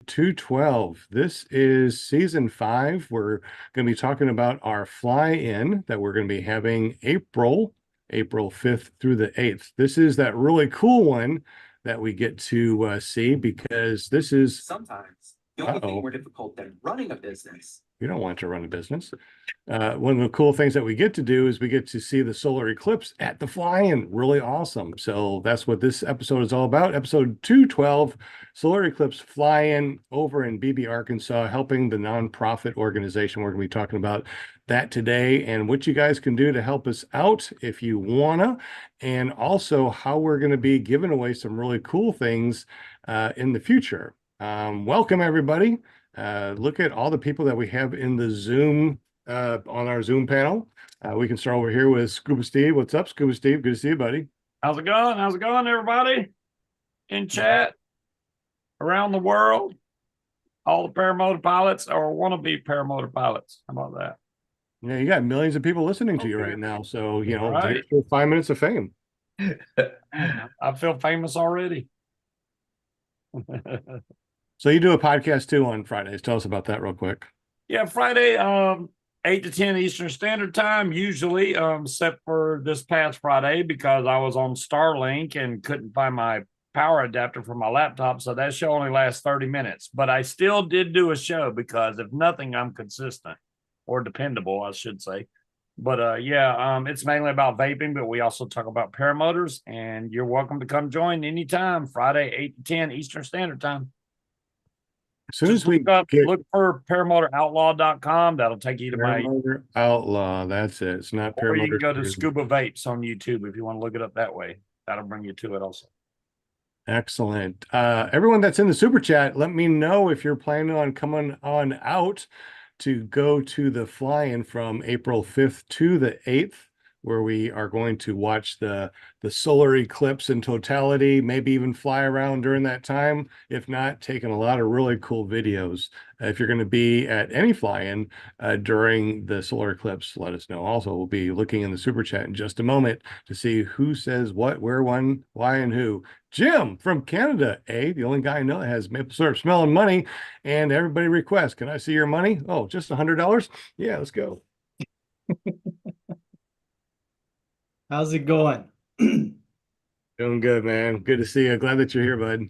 212. This is season 5. We're going to be talking about our fly-in that we're going to be having April 5th through the 8th. This is that really cool one that we get to see because this is sometimes the only thing more difficult than running a business. You don't want to run a business. One of the cool things that we get to do is we get to see the solar eclipse at the fly-in. Really awesome. So that's what this episode is all about. Episode 212, solar eclipse fly-in over in Beebe, Arkansas, helping the nonprofit organization. We're going to be talking about that today and what you guys can do to help us out if you wanna, and also how we're going to be giving away some really cool things in the future. Welcome, everybody. Look at all the people that we have in the Zoom, on our Zoom panel. We can start over here with Scuba Steve. What's up, Scuba Steve? Good to see you, buddy. How's it going? How's it going, everybody? In chat, around the world, all the paramotor pilots or wannabe paramotor pilots. How about that? Yeah, you got millions of people listening to you right now. So, you know, Right. 5 minutes of fame. I feel famous already. So you do a podcast too on Fridays. Tell us about that real quick. Yeah, Friday, 8 to 10 Eastern Standard Time, usually, except for this past Friday because I was on Starlink and couldn't find my power adapter for my laptop. So that show only lasts 30 minutes. But I still did do a show because if nothing, I'm consistent or dependable, I should say. But it's mainly about vaping, but we also talk about paramotors. And you're welcome to come join anytime, Friday, 8 to 10 Eastern Standard Time. As soon as we look for paramotoroutlawcom, that'll take you to Paramotor Outlaw. That's it. It's not Paramotor. Or you can go to Tourism. Scuba Vapes on YouTube if you want to look it up that way. That'll bring you to it also. Excellent. Everyone that's in the super chat, let me know if you're planning on coming on out to go to the fly-in from April 5th to the 8th, where we are going to watch the solar eclipse in totality, maybe even fly around during that time. If not, taking a lot of really cool videos. If you're going to be at any fly-in during the solar eclipse, let us know. Also, we'll be looking in the super chat in just a moment to see who says what, where, when, why, and who. Jim from Canada, the only guy I know that has maple syrup smelling money, and everybody requests, can I see your money? Oh, just $100? Yeah, let's go. How's it going? Doing good, man. Good to see you. Glad that you're here, bud.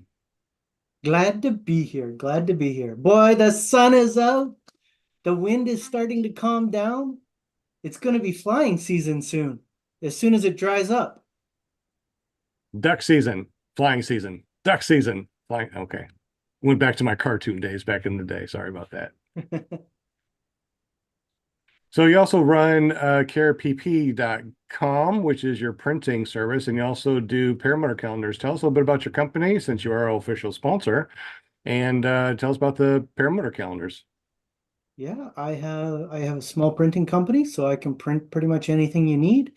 Glad to be here. Glad to be here. Boy, the sun is out. The wind is starting to calm down. It's going to be flying season soon, as soon as it dries up. Duck season, flying season, duck season, flying. Okay. Went back to my cartoon days back in the day. Sorry about that. So you also run carepp.com, which is your printing service, and you also do paramotor calendars. Tell us a little bit about your company since you are our official sponsor, and tell us about the paramotor calendars. Yeah, I have a small printing company, so I can print pretty much anything you need.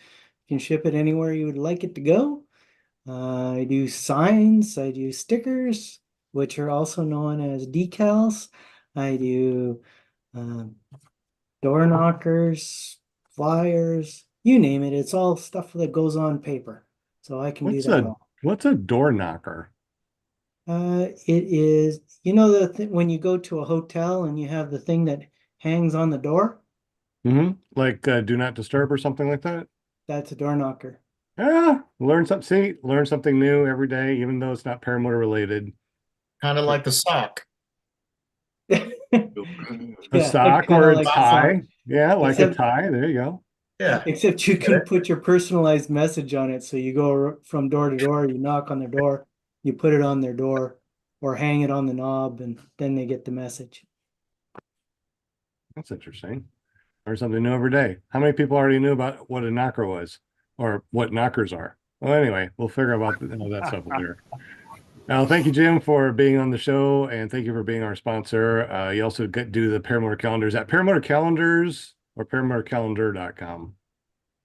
You can ship it anywhere you would like it to go. I do signs, I do stickers, which are also known as decals. I do door knockers, flyers, you name it. It's all stuff that goes on paper. So I can do that all. What's a door knocker? It is, you know, when you go to a hotel and you have the thing that hangs on the door? Mm-hmm. Like do not disturb or something like that? That's a door knocker. Yeah, learn something new every day, even though it's not paramotor related. Kind of like the sock. A sock or a tie. Yeah, like a tie. There you go. Yeah. Except you can put your personalized message on it. So you go from door to door, you knock on their door, you put it on their door or hang it on the knob, and then they get the message. That's interesting. Learn something new every day. How many people already knew about what a knocker was or what knockers are? Well, anyway, we'll figure out all that stuff later. Now, thank you, Jim, for being on the show, and thank you for being our sponsor. You also do the paramotor calendars at paramotor calendars or paramotorcalendar.com.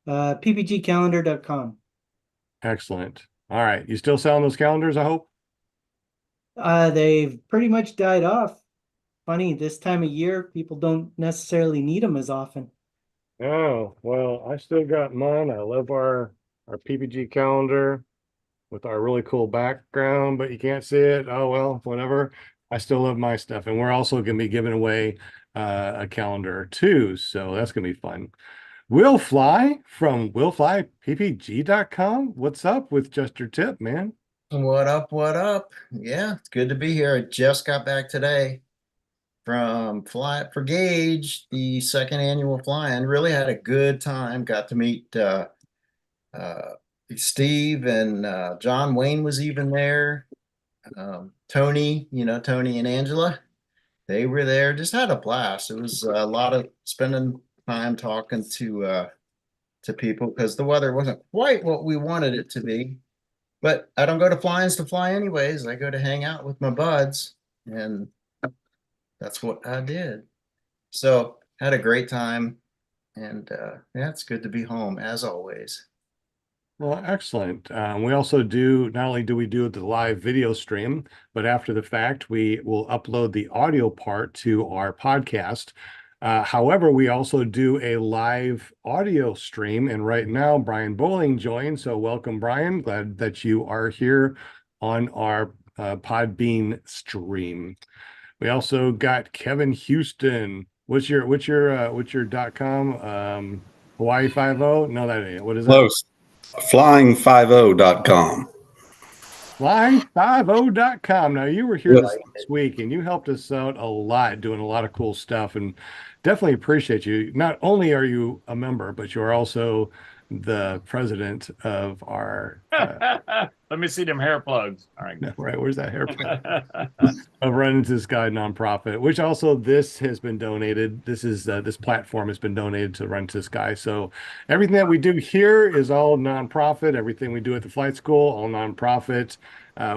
ppgcalendar.com. Excellent. All right. You still selling those calendars, I hope? They've pretty much died off. Funny, this time of year, people don't necessarily need them as often. Oh, well, I still got mine. I love our PPG calendar with our really cool background, but you can't see it. Oh, well, whatever. I still love my stuff, and we're also going to be giving away a calendar too, so that's going to be fun. Will Fly from willflyppg.com. What's up with Just Your Tip, man? What up? What up? Yeah, it's good to be here. I just got back today from Fly It for Gauge, the second annual fly-in. Really had a good time. Got to meet Steve and John Wayne was even there. Tony, Tony and Angela, they were there. Just had a blast. It was a lot of spending time talking to people because the weather wasn't quite what we wanted it to be. But I don't go to fly-ins to fly anyways. I go to hang out with my buds, and that's what I did. So had a great time, and yeah, it's good to be home as always. Well, excellent. We also do, not only do we do the live video stream, but after the fact, we will upload the audio part to our podcast. However, we also do a live audio stream. And right now, Brian Bowling joined. So welcome, Brian. Glad that you are here on our Podbean stream. We also got Kevin Houston. What's your .com? Hawaii 50? No, that ain't it. What is that? Close. Flying50.com. Flying50.com. Now, you were here Yes. this last week and you helped us out a lot, doing a lot of cool stuff, and definitely appreciate you. Not only are you a member, but you're also the president of our Let me see them hair plugs. All right. right, where's that hair of Run Into the Sky nonprofit, which also this has been donated. This is this platform has been donated to Run Into the Sky. So everything that we do here is all nonprofit. Everything we do at the flight school, all nonprofit.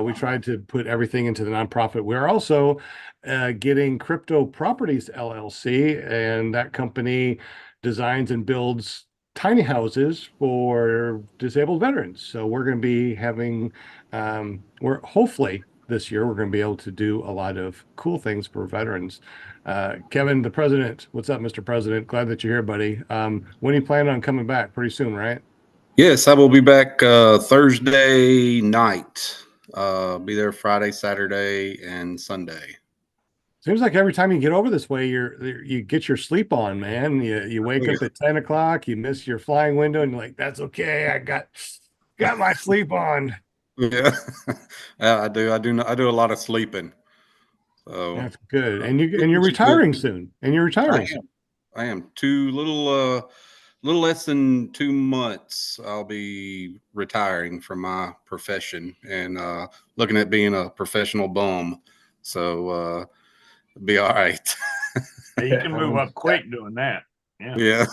We tried to put everything into the nonprofit. We're also getting Crypto Properties LLC, and that company designs and builds tiny houses for disabled veterans. So we're going to be having, we're hopefully this year, we're going to be able to do a lot of cool things for veterans. Kevin, the president, what's up, Mr. President? Glad that you're here, buddy. When are you planning on coming back? Pretty soon, right? Yes, I will be back Thursday night. Be there Friday, Saturday, and Sunday. Seems like every time you get over this way, you get your sleep on, man. You wake up at 10 o'clock, you miss your flying window, and you're like, that's okay. I got my sleep on. Yeah, I do. I do a lot of sleeping. So That's good. And you're retiring soon. And you're retiring soon. I am little less than 2 months. I'll be retiring from my profession and looking at being a professional bum. So be all right. You can move up quick doing that. Yeah.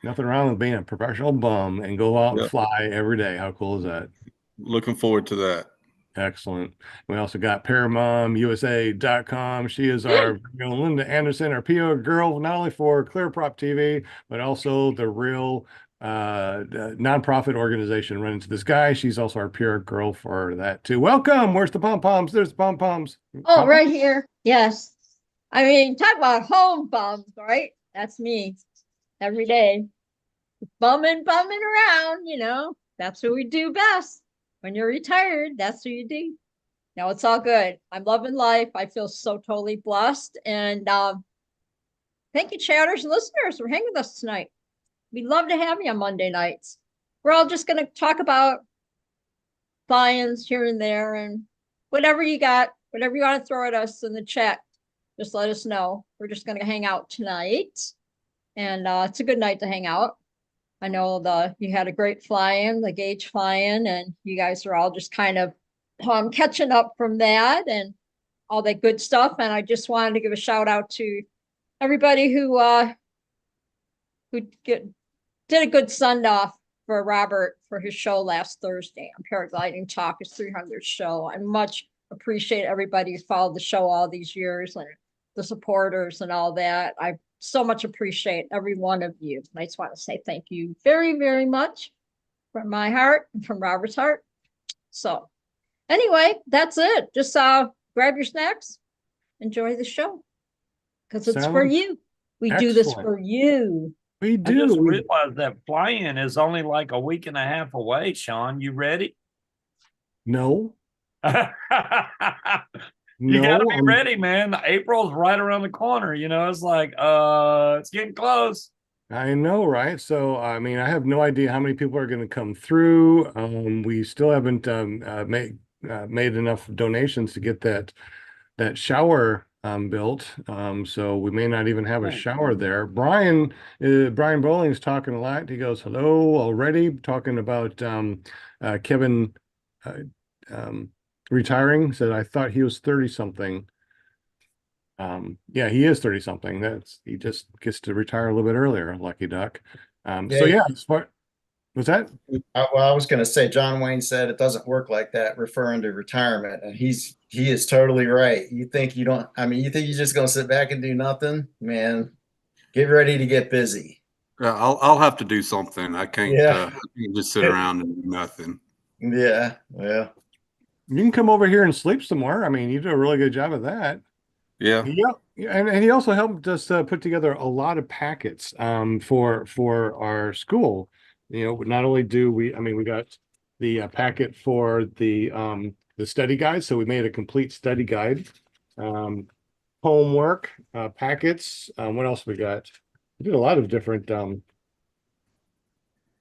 Nothing wrong with being a professional bum and go out and fly every day. How cool is that? Looking forward to that. Excellent. We also got ParamoMUSA.com. She is our Linda Anderson, our PO girl, not only for Clear Prop TV, but also the real nonprofit organization Run Into the Sky. She's also our PR girl for that too. Welcome. Where's the pom-poms? There's the pom-poms. Oh, right here. Yes. I mean, talk about home bums, right? That's me every day. Bumming around, that's what we do best. When you're retired, that's what you do. Now it's all good. I'm loving life. I feel so totally blessed. And thank you, chatters and listeners, for hanging with us tonight. We'd love to have you on Monday nights. We're all just going to talk about fly-ins here and there, and whatever you got, whatever you want to throw at us in the chat, just let us know. We're just going to hang out tonight. And it's a good night to hang out. I know you had a great fly-in, the Gauge fly-in, and you guys are all just kind of catching up from that and all that good stuff. And I just wanted to give a shout out to everybody who did a good send-off for Robert for his show last Thursday on Paragliding Talk, his 300th show. I much appreciate everybody who followed the show all these years and the supporters and all that. I so much appreciate every one of you. I just want to say thank you very, very much from my heart and from Robert's heart. So anyway, that's it. Just grab your snacks, enjoy the show, because it's for you. We do this for you. We I do. just realized that fly-in is only like a week and a half away, Sean. You ready? No. You gotta No, be ready, man. April's right around the corner. It's like, it's getting close. I know, right? So, I mean, I have no idea how many people are going to come through. We still haven't made enough donations to get that shower built. So we may not even have a shower there. Brian Bowling's talking a lot. He goes, "Hello already," talking about Kevin uh, retiring. Said, "I thought he was 30 something." Yeah, he is 30 something. He just gets to retire a little bit earlier, lucky duck. So yeah, was that? Well, I was going to say, John Wayne said it doesn't work like that, referring to retirement, and he is totally right. You think you don't? I mean, you think you're just going to sit back and do nothing? Man, get ready to get busy. I'll have to do something. I can't, Yeah. I can't just sit around and do nothing. Yeah, well, You can come over here and sleep somewhere. I mean, you do a really good job of that. Yeah. Yeah, and he also helped us put together a lot of packets for our school. Not only do we, I mean, we got the packet for the study guide, so we made a complete study guide. Homework packets. What else we got? We did a lot of different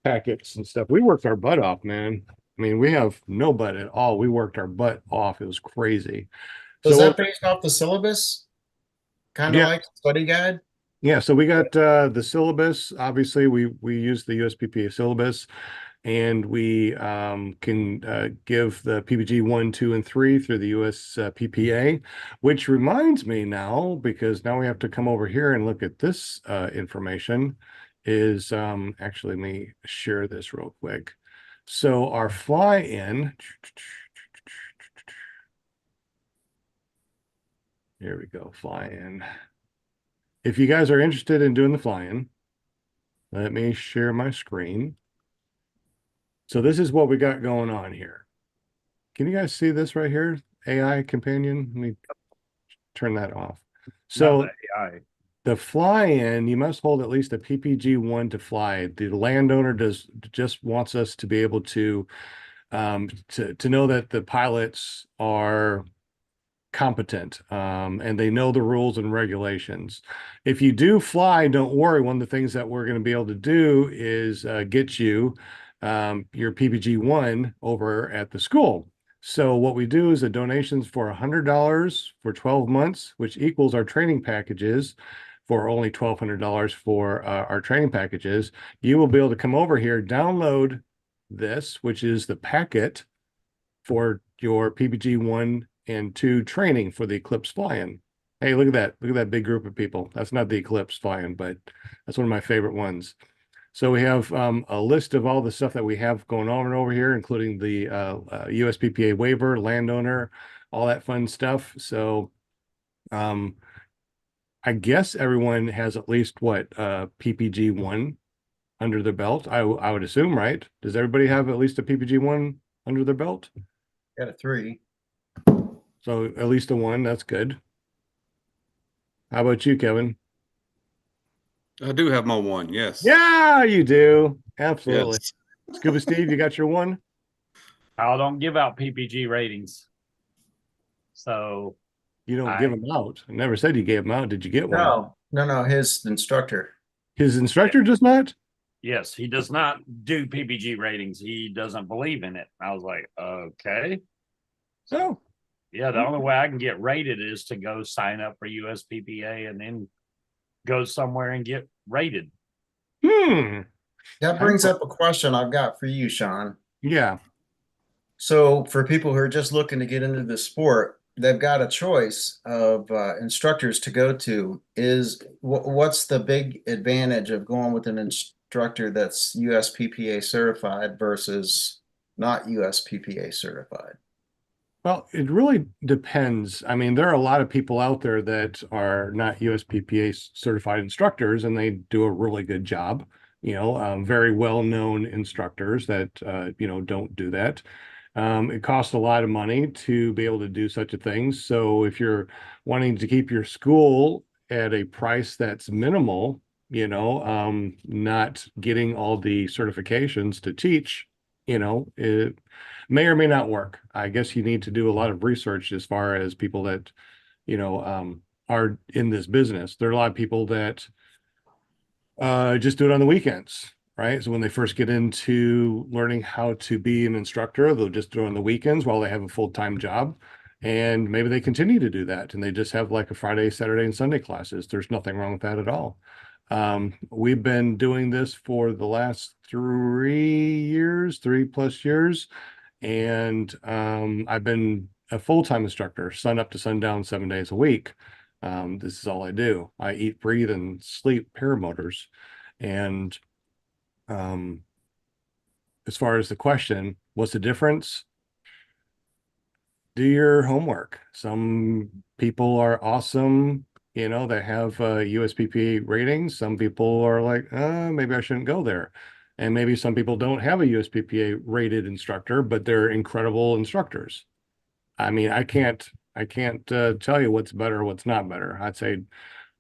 packets and stuff. We worked our butt off, man. I mean, we have no butt at all. We worked our butt off. It was crazy. was So that based off the syllabus? Kind of Yeah. like study guide? Yeah, so we got the syllabus. Obviously, we use the USPPA syllabus, and we can give the PPG 1, 2, and 3 through the USPPA, which reminds me now, because now we have to come over here and look at this information, is actually, let me share this real quick. So our fly-in, here we go, fly-in. If you guys are interested in doing the fly-in, let me share my screen. So this is what we got going on here. Can you guys see this right here? AI companion. Let me turn that off. So Not the AI. the fly-in, you must hold at least a PPG 1 to fly. The landowner just wants us to be able to know that the pilots are competent and they know the rules and regulations. If you do fly, don't worry. One of the things that we're going to be able to do is get you your PPG 1 over at the school. So what we do is a donations for $100 for 12 months, which equals our training packages for only $1,200 for our training packages. You will be able to come over here, download this, which is the packet for your PPG 1 and 2 training for the Eclipse fly-in. Hey, look at that. Look at that big group of people. That's not the Eclipse fly-in, but that's one of my favorite ones. So we have a list of all the stuff that we have going on over here, including the USPPA waiver, landowner, all that fun stuff. So I guess everyone has at least what PPG 1 under their belt. I would assume, right? Does everybody have at least a PPG 1 under their belt? Got a 3. So at least a 1, that's good. How about you, Kevin? I do have my 1. Yes. Yeah, you do. Absolutely. Yes. Scuba Steve, you got your 1? I don't give out PPG ratings. So You don't give them out. I never said you gave them out. Did you get one? No, his instructor. His instructor does not? yes, he does not do PPG ratings. He doesn't believe in it. I was like, okay. Oh, Yeah, the only way I can get rated is to go sign up for USPPA and then go somewhere and get rated. That brings up a question I've got for you, Sean. Yeah. So for people who are just looking to get into the sport, they've got a choice of instructors to go to. What's the big advantage of going with an instructor that's USPPA certified versus not USPPA certified? Well, it really depends. I mean, there are a lot of people out there that are not USPPA certified instructors, and they do a really good job. Very well-known instructors that don't do that. It costs a lot of money to be able to do such a thing. So if you're wanting to keep your school at a price that's minimal, not getting all the certifications to teach, may or may not work. I guess you need to do a lot of research as far as people that, are in this business. There are a lot of people that just do it on the weekends, right? So when they first get into learning how to be an instructor, they'll just do it on the weekends while they have a full-time job. And maybe they continue to do that and they just have like a Friday, Saturday, and Sunday classes. There's nothing wrong with that at all. We've been doing this for the last 3+ years, and I've been a full-time instructor, sun up to sundown, 7 days a week. This is all I do. I eat, breathe, and sleep paramotors. And as far as the question, what's the difference? Do your homework. Some people are awesome, they have USPPA ratings. Some people are like, maybe I shouldn't go there. And maybe some people don't have a USPPA rated instructor, but they're incredible instructors. I mean, I can't tell you what's better or what's not better. I'd say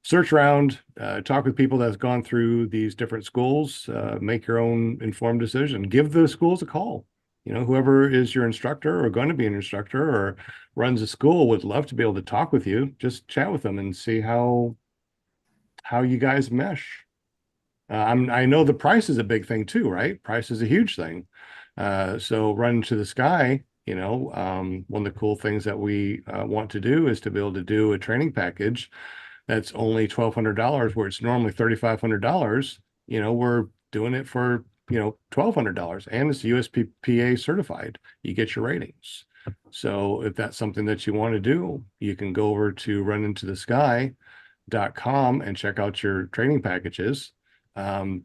search around, talk with people that's gone through these different schools, make your own informed decision. Give the schools a call. Whoever is your instructor or going to be an instructor or runs a school would love to be able to talk with you. Just chat with them and see how you guys mesh. I know the price is a big thing too, right? Price is a huge thing. So Run to the Sky, one of the cool things that we want to do is to be able to do a training package that's only $1,200 where it's normally $3,500. We're doing it for $1,200, and it's USPPA certified. You get your ratings. So if that's something that you want to do, you can go over to runintothesky.com and check out your training packages.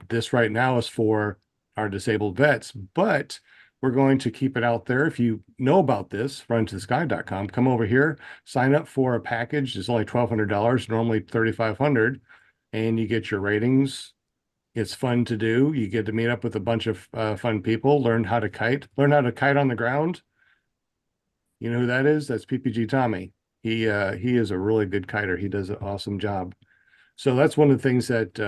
This right now is for our disabled vets, but we're going to keep it out there. If you know about this, runintothesky.com, come over here, sign up for a package. It's only $1,200, normally $3,500, and you get your ratings. It's fun to do. You get to meet up with a bunch of fun people, learn how to kite on the ground. You know who that is? That's PPG Tommy. He is a really good kiter. He does an awesome job. So that's one of the things that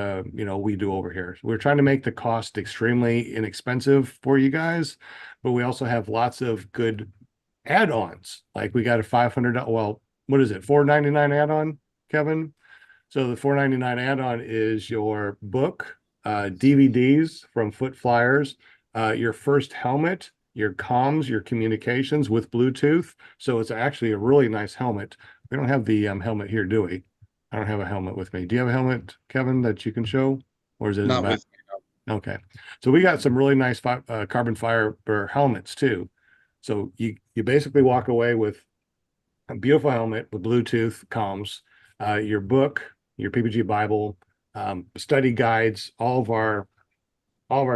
we do over here. We're trying to make the cost extremely inexpensive for you guys, but we also have lots of good add-ons. Like we got a $500, well, what is it, $4.99 add-on, Kevin? So the $4.99 add-on is your book, DVDs from Foot Flyers, your first helmet, your comms, your communications with Bluetooth. So it's actually a really nice helmet. We don't have the helmet here, do we? I don't have a helmet with me. Do you have a helmet, Kevin, that you can show? Or is it in the Not back? with me. Okay. So we got some really nice carbon fiber helmets too. So you basically walk away with a beautiful helmet with Bluetooth comms, your book, your PPG Bible, study guides, all of our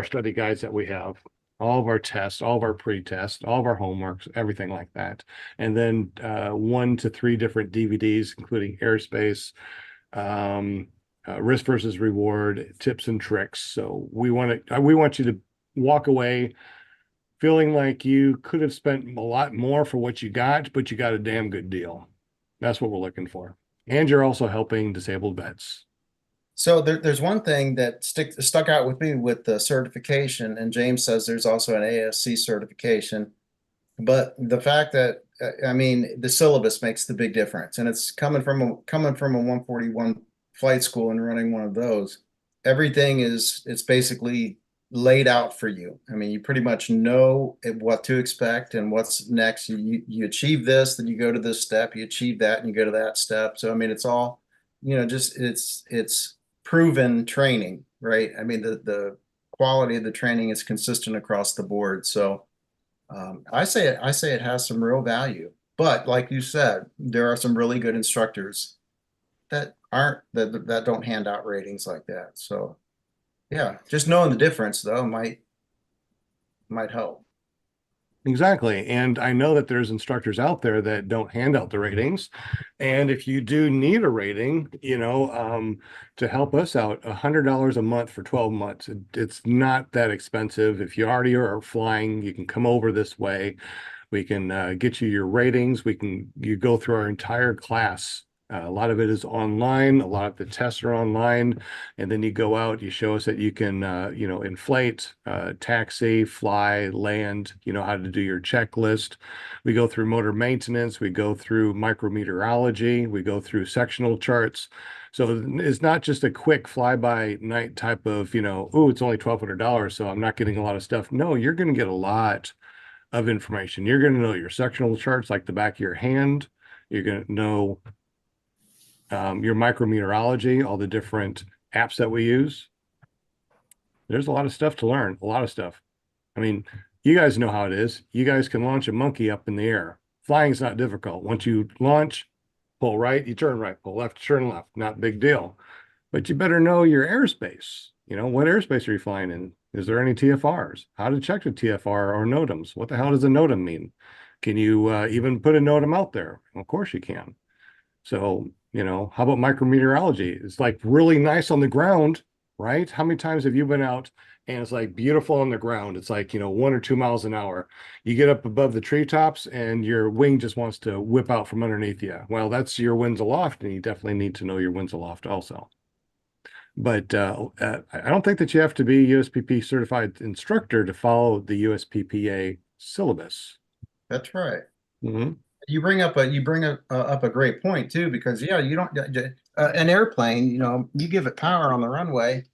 study guides that we have, all of our tests, all of our pre-tests, all of our homeworks, everything like that. And then 1 to 3 different DVDs, including airspace, risk versus reward, tips and tricks. So we want you to walk away feeling like you could have spent a lot more for what you got, but you got a damn good deal. That's what we're looking for. And you're also helping disabled vets. So there's one thing that stuck out with me with the certification, and James says there's also an ASC certification. But the fact that the syllabus makes the big difference, and it's coming from a 141 flight school and running one of those. Everything it's basically laid out for you. I mean, you pretty much know what to expect and what's next. You achieve this, then you go to this step. You achieve that, and you go to that step. So I mean, it's all just it's proven training, right? I mean, the quality of the training is consistent across the board. So I say it has some real value, but like you said, there are some really good instructors that don't hand out ratings like that. So yeah, just knowing the difference though might help. Exactly. And I know that there's instructors out there that don't hand out the ratings. And if you do need a rating, to help us out, $100 a month for 12 months. It's not that expensive. If you already are flying, you can come over this way. We can get you your ratings. You go through our entire class A lot of it is online. A lot of the tests are online. And then you go out, you show us that you can, inflate, taxi, fly, land, how to do your checklist. We go through motor maintenance. We go through micrometeorology. We go through sectional charts. So it's not just a quick fly-by-night type of, oh, it's only $1,200, so I'm not getting a lot of stuff. No, you're going to get a lot of information. You're going to know your sectional charts like the back of your hand. You're going to know your micrometeorology, all the different apps that we use. There's a lot of stuff to learn, a lot of stuff. I mean, you guys know how it is. You guys can launch a monkey up in the air. Flying's not difficult. Once you launch, pull right, you turn right, pull left, turn left. Not a big deal. But you better know your airspace. What airspace are you flying in? Is there any TFRs? How to check the TFR or NOTAMs? What the hell does a NOTAM mean? Can you even put a NOTAM out there? Of course you can. So, how about micrometeorology? It's like really nice on the ground, right? How many times have you been out and it's like beautiful on the ground? It's like, 1 or 2 miles an hour. You get up above the treetops and your wing just wants to whip out from underneath you. Well, that's your winds aloft, and you definitely need to know your winds aloft also. But I don't think that you have to be a USPP certified instructor to follow the USPPA syllabus. That's right. Mm-hmm. You bring up a great point too, because you don't an airplane, you give it power on the runway,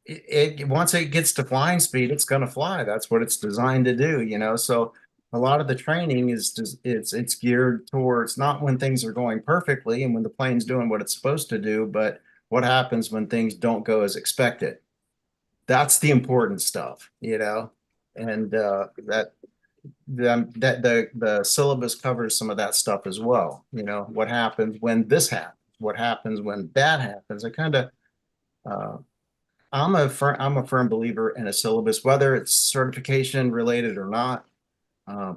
it once it gets to flying speed, it's going to fly. That's what it's designed to do. So a lot of the training is just it's geared towards not when things are going perfectly and when the plane's doing what it's supposed to do, but what happens when things don't go as expected. That's the important stuff, and the syllabus covers some of that stuff as well. What happens when this happens, what happens when that happens. I'm a firm believer in a syllabus, whether it's certification related or not.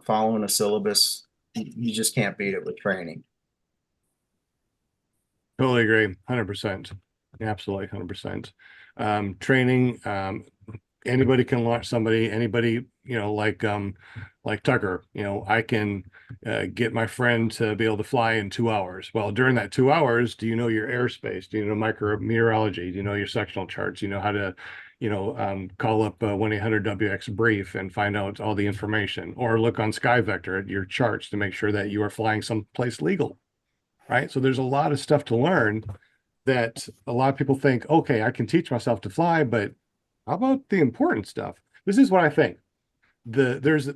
Following a syllabus, you just can't beat it with training. Totally agree. 100%. Absolutely. 100%. Training, anybody can launch somebody, anybody, like Tucker, I can get my friend to be able to fly in 2 hours. Well, during that 2 hours, do you know your airspace? Do you know micrometeorology? Do you know your sectional charts? You know how to, call up 1-800-WX brief and find out all the information, or look on SkyVector at your charts to make sure that you are flying someplace legal, right? So there's a lot of stuff to learn that a lot of people think, okay, I can teach myself to fly, but how about the important stuff? This is what I think. There's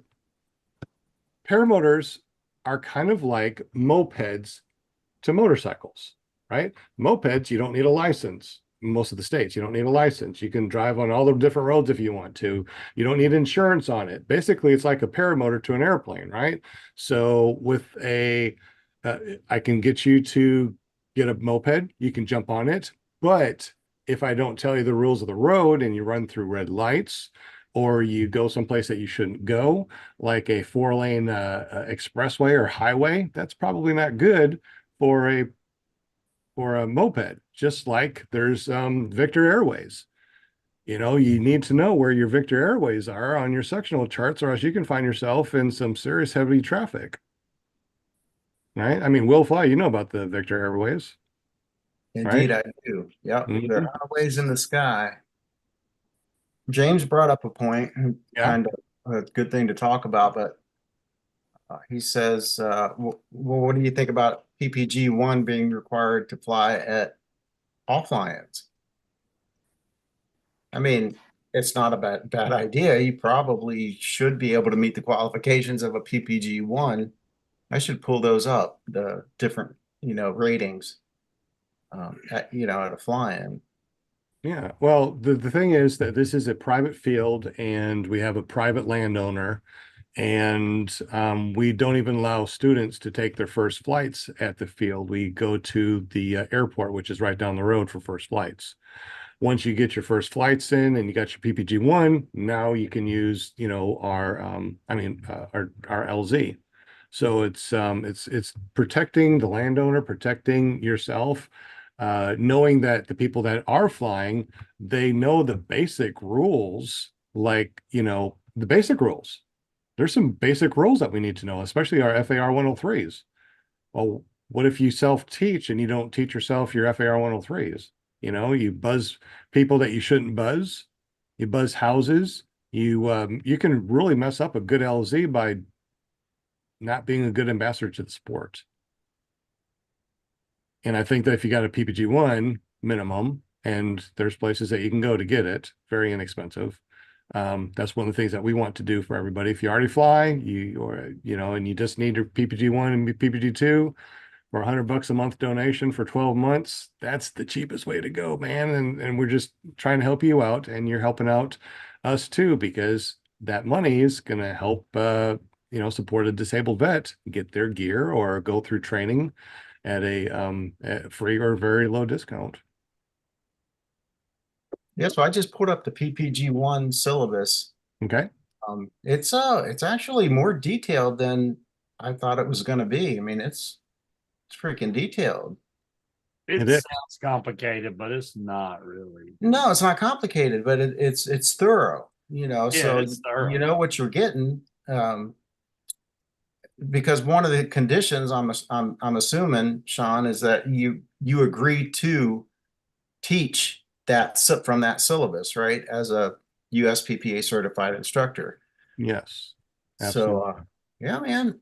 paramotors are kind of like mopeds to motorcycles, right? Mopeds, you don't need a license. In most of the states, you don't need a license. You can drive on all the different roads if you want to. You don't need insurance on it. Basically, it's like a paramotor to an airplane, right? So with I can get you to get a moped, you can jump on it. But if I don't tell you the rules of the road and you run through red lights, or you go someplace that you shouldn't go, like a 4-lane expressway or highway, that's probably not good for a moped. Just like there's Victor Airways. You need to know where your Victor Airways are on your sectional charts, or else you can find yourself in some serious heavy traffic. Right? I mean, Will Fly, you know about the Victor Airways. Indeed, right? I do. Yep, Mhm. there are ways in the sky. James brought up a point, Yeah. kind of a good thing to talk about, but he says, well, what do you think about PPG 1 being required to fly at offlines? I mean, it's not a bad idea. You probably should be able to meet the qualifications of a PPG 1. I should pull those up, the different, ratings at a fly-in. Yeah. Well, the thing is that this is a private field and we have a private landowner, and we don't even allow students to take their first flights at the field. We go to the airport, which is right down the road, for first flights. Once you get your first flights in and you got your PPG 1, now you can use, our LZ. So it's protecting the landowner, protecting yourself, knowing that the people that are flying, they know the basic rules, like, the basic rules. There's some basic rules that we need to know, especially our FAR 103s. Well, what if you self-teach and you don't teach yourself your FAR 103s? You know, you buzz people that you shouldn't buzz, you buzz houses, you can really mess up a good LZ by not being a good ambassador to the sport. And I think that if you got a PPG1 minimum, and there's places that you can go to get it, very inexpensive. That's one of the things that we want to do for everybody. If you already fly, and you just need your PPG1 and PPG2 for $100 a month donation for 12 months, that's the cheapest way to go, man. And we're just trying to help you out, and you're helping out us too, because that money is going to help, support a disabled vet get their gear or go through training at a free or very low discount. Yeah, so I just put up the PPG1 syllabus. Okay. It's actually more detailed than I thought it was going to be. I mean, it's freaking detailed. It It is. sounds complicated, but it's not really. No, it's not complicated, but it's thorough, Yeah, so it's thorough. you know what you're getting. Because one of the conditions I'm assuming, Sean, is that you agree to teach that from that syllabus, right? As a USPPA certified instructor. Yes. So, Absolutely. yeah, man,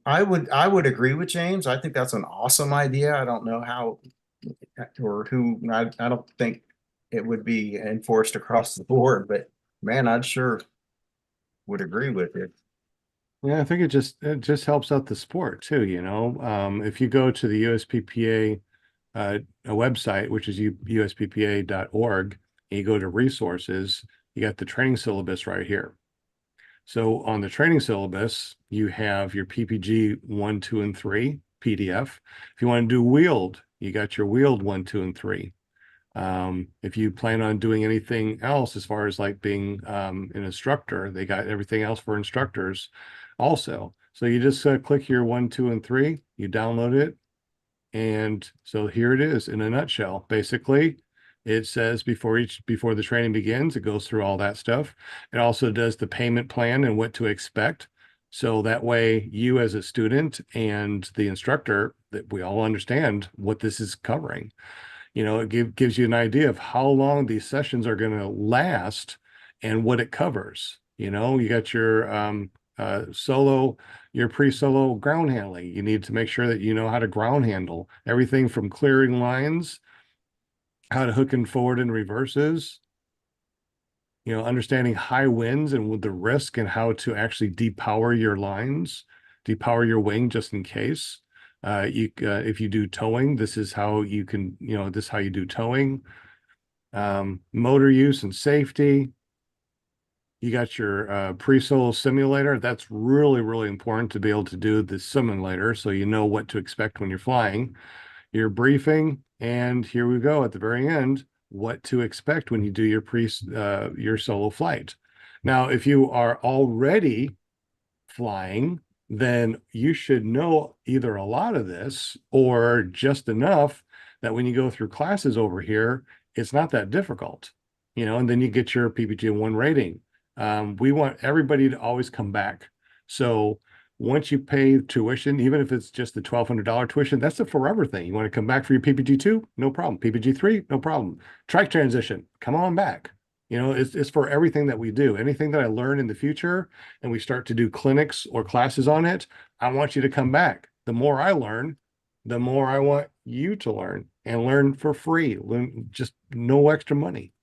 I would agree with James. I think that's an awesome idea. I don't know how or who, I don't think it would be enforced across the board, but man, I'd sure would agree with it. Yeah, I think it just helps out the sport too, if you go to the USPPA a website, which is usppa.org, and you go to resources, you got the training syllabus right here. So on the training syllabus, you have your PPG 1, 2, and 3 PDF. If you want to do wheeled, you got your wheeled 1, 2, and 3. If you plan on doing anything else as far as like being an instructor, they got everything else for instructors also. So you just click your 1, 2, and 3, you download it. And so here it is in a nutshell. Basically, it says before the training begins, it goes through all that stuff. It also does the payment plan and what to expect. So that way you as a student and the instructor, that we all understand what this is covering. It gives you an idea of how long these sessions are going to last and what it covers. You got your your pre-solo ground handling. You need to make sure that you know how to ground handle everything from clearing lines, how to hook and forward and reverses, understanding high winds and with the risk and how to actually depower your lines, depower your wing just in case. If you do towing, this is how you can, this is how you do towing. Motor use and safety. You got your pre-solo simulator. That's really, really important to be able to do the simulator so you know what to expect when you're flying. Your briefing, and here we go at the very end, what to expect when you do your solo flight. Now, if you are already flying, then you should know either a lot of this or just enough that when you go through classes over here, it's not that difficult, and then you get your PPG1 rating. We want everybody to always come back. So once you pay tuition, even if it's just the $1,200 tuition, that's a forever thing. You want to come back for your PPG2? No problem. PPG3? No problem. Track transition, come on back. It's for everything that we do. Anything that I learn in the future and we start to do clinics or classes on it, I want you to come back. The more I learn, the more I want you to learn and learn for free. Just no extra money.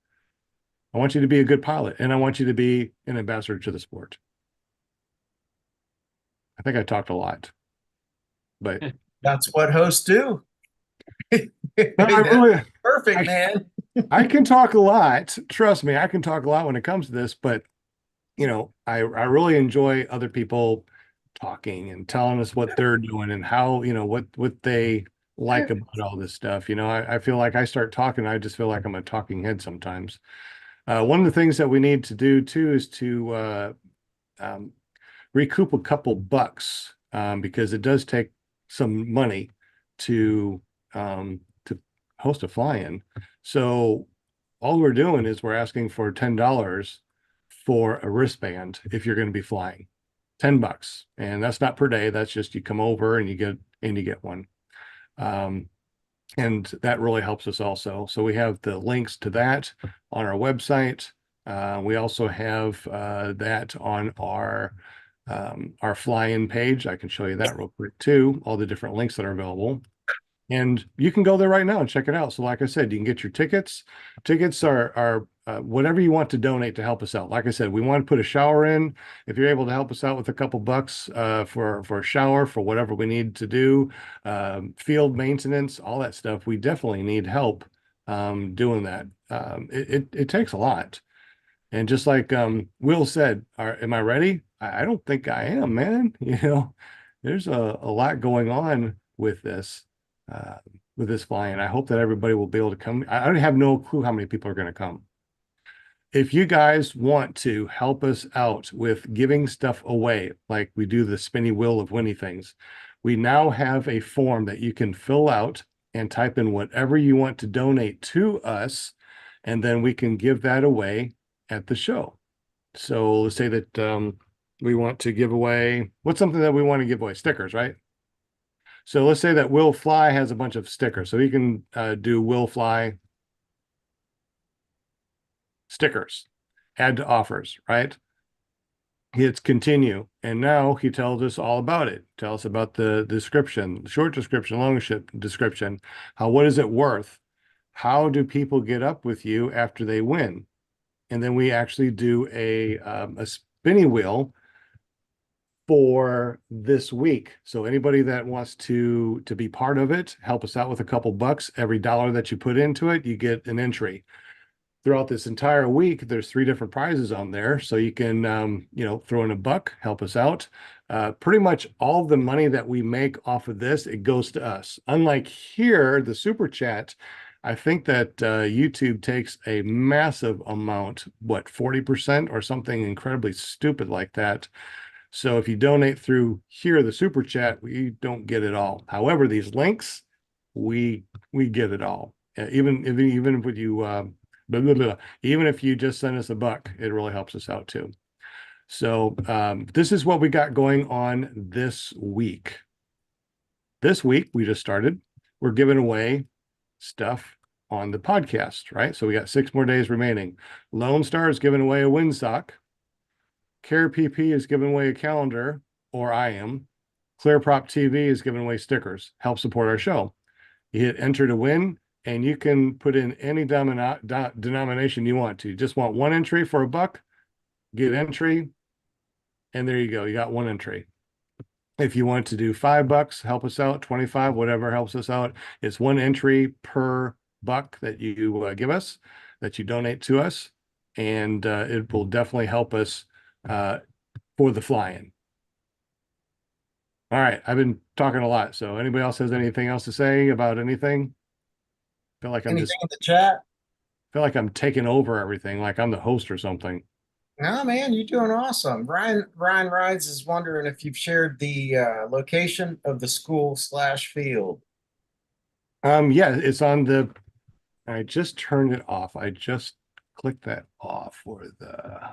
I want you to be a good pilot, and I want you to be an ambassador to the sport. I think I talked a lot, but That's what hosts do. Perfect, man. I can talk a lot. Trust me, I can talk a lot when it comes to this, but I really enjoy other people talking and telling us what they're doing and how, what they like about all this stuff. I feel like I start talking, I just feel like I'm a talking head sometimes. One of the things that we need to do too is to recoup a couple bucks because it does take some money to host a fly-in. So all we're doing is we're asking for $10 for a wristband if you're going to be flying. $10. And that's not per day. That's just you come over and you get one. And that really helps us also. So we have the links to that on our website. We also have that on our fly-in page. I can show you that real quick too, all the different links that are available. And you can go there right now and check it out. So like I said, you can get your tickets. Tickets are whatever you want to donate to help us out. Like I said, we want to put a shower in. If you're able to help us out with a couple bucks for a shower, for whatever we need to do, field maintenance, all that stuff, we definitely need help doing that. It takes a lot. And just like Will said, am I ready? I don't think I am, man. You know, there's a lot going on with this flying. I hope that everybody will be able to come. I don't have no clue how many people are going to come. If you guys want to help us out with giving stuff away, like we do the spinny wheel of Winnie things, we now have a form that you can fill out and type in whatever you want to donate to us, and then we can give that away at the show. So let's say that we want to give away, what's something that we want to give away? Stickers, right? So let's say that Will Fly has a bunch of stickers. So he can do Will Fly stickers, add to offers, right? Hits continue. And now he tells us all about it. Tell us about the description, short description, long description. What is it worth? How do people get up with you after they win? And then we actually do a spinny wheel for this week. So anybody that wants to be part of it, help us out with a couple bucks. Every dollar that you put into it, you get an entry. Throughout this entire week, there's 3 different prizes on there. So you can, throw in a buck, help us out. Pretty much all the money that we make off of this, it goes to us. Unlike here, the super chat, I think that YouTube takes a massive amount, 40% or something incredibly stupid like that. So if you donate through here, the super chat, we don't get it all. However, these links, we get it all. Even if you even if you just send us a buck, it really helps us out too. So this is what we got going on this week. This week we just started. We're giving away stuff on the podcast, right? So we got 6 more days remaining. Lone Star is giving away a windsock. Care PP is giving away a calendar, or I am. ClearProp TV is giving away stickers. Help support our show. You hit enter to win, and you can put in any denomination you want to. Just want 1 entry for a buck, get entry, and there you go. You got 1 entry. If you want to do $5, help us out, 25, whatever helps us out. It's 1 entry per buck that you give us, that you donate to us, and it will definitely help us for the fly-in. All right, I've been talking a lot. So anybody else has anything else to say about anything? Feel like I'm Anything just in the chat? feel like I'm taking over everything, like I'm the host or something. No, man, you're doing awesome. Ryan Rides is wondering if you've shared the location of the school/field. Yeah, it's on the. I just turned it off. I just clicked that off for the.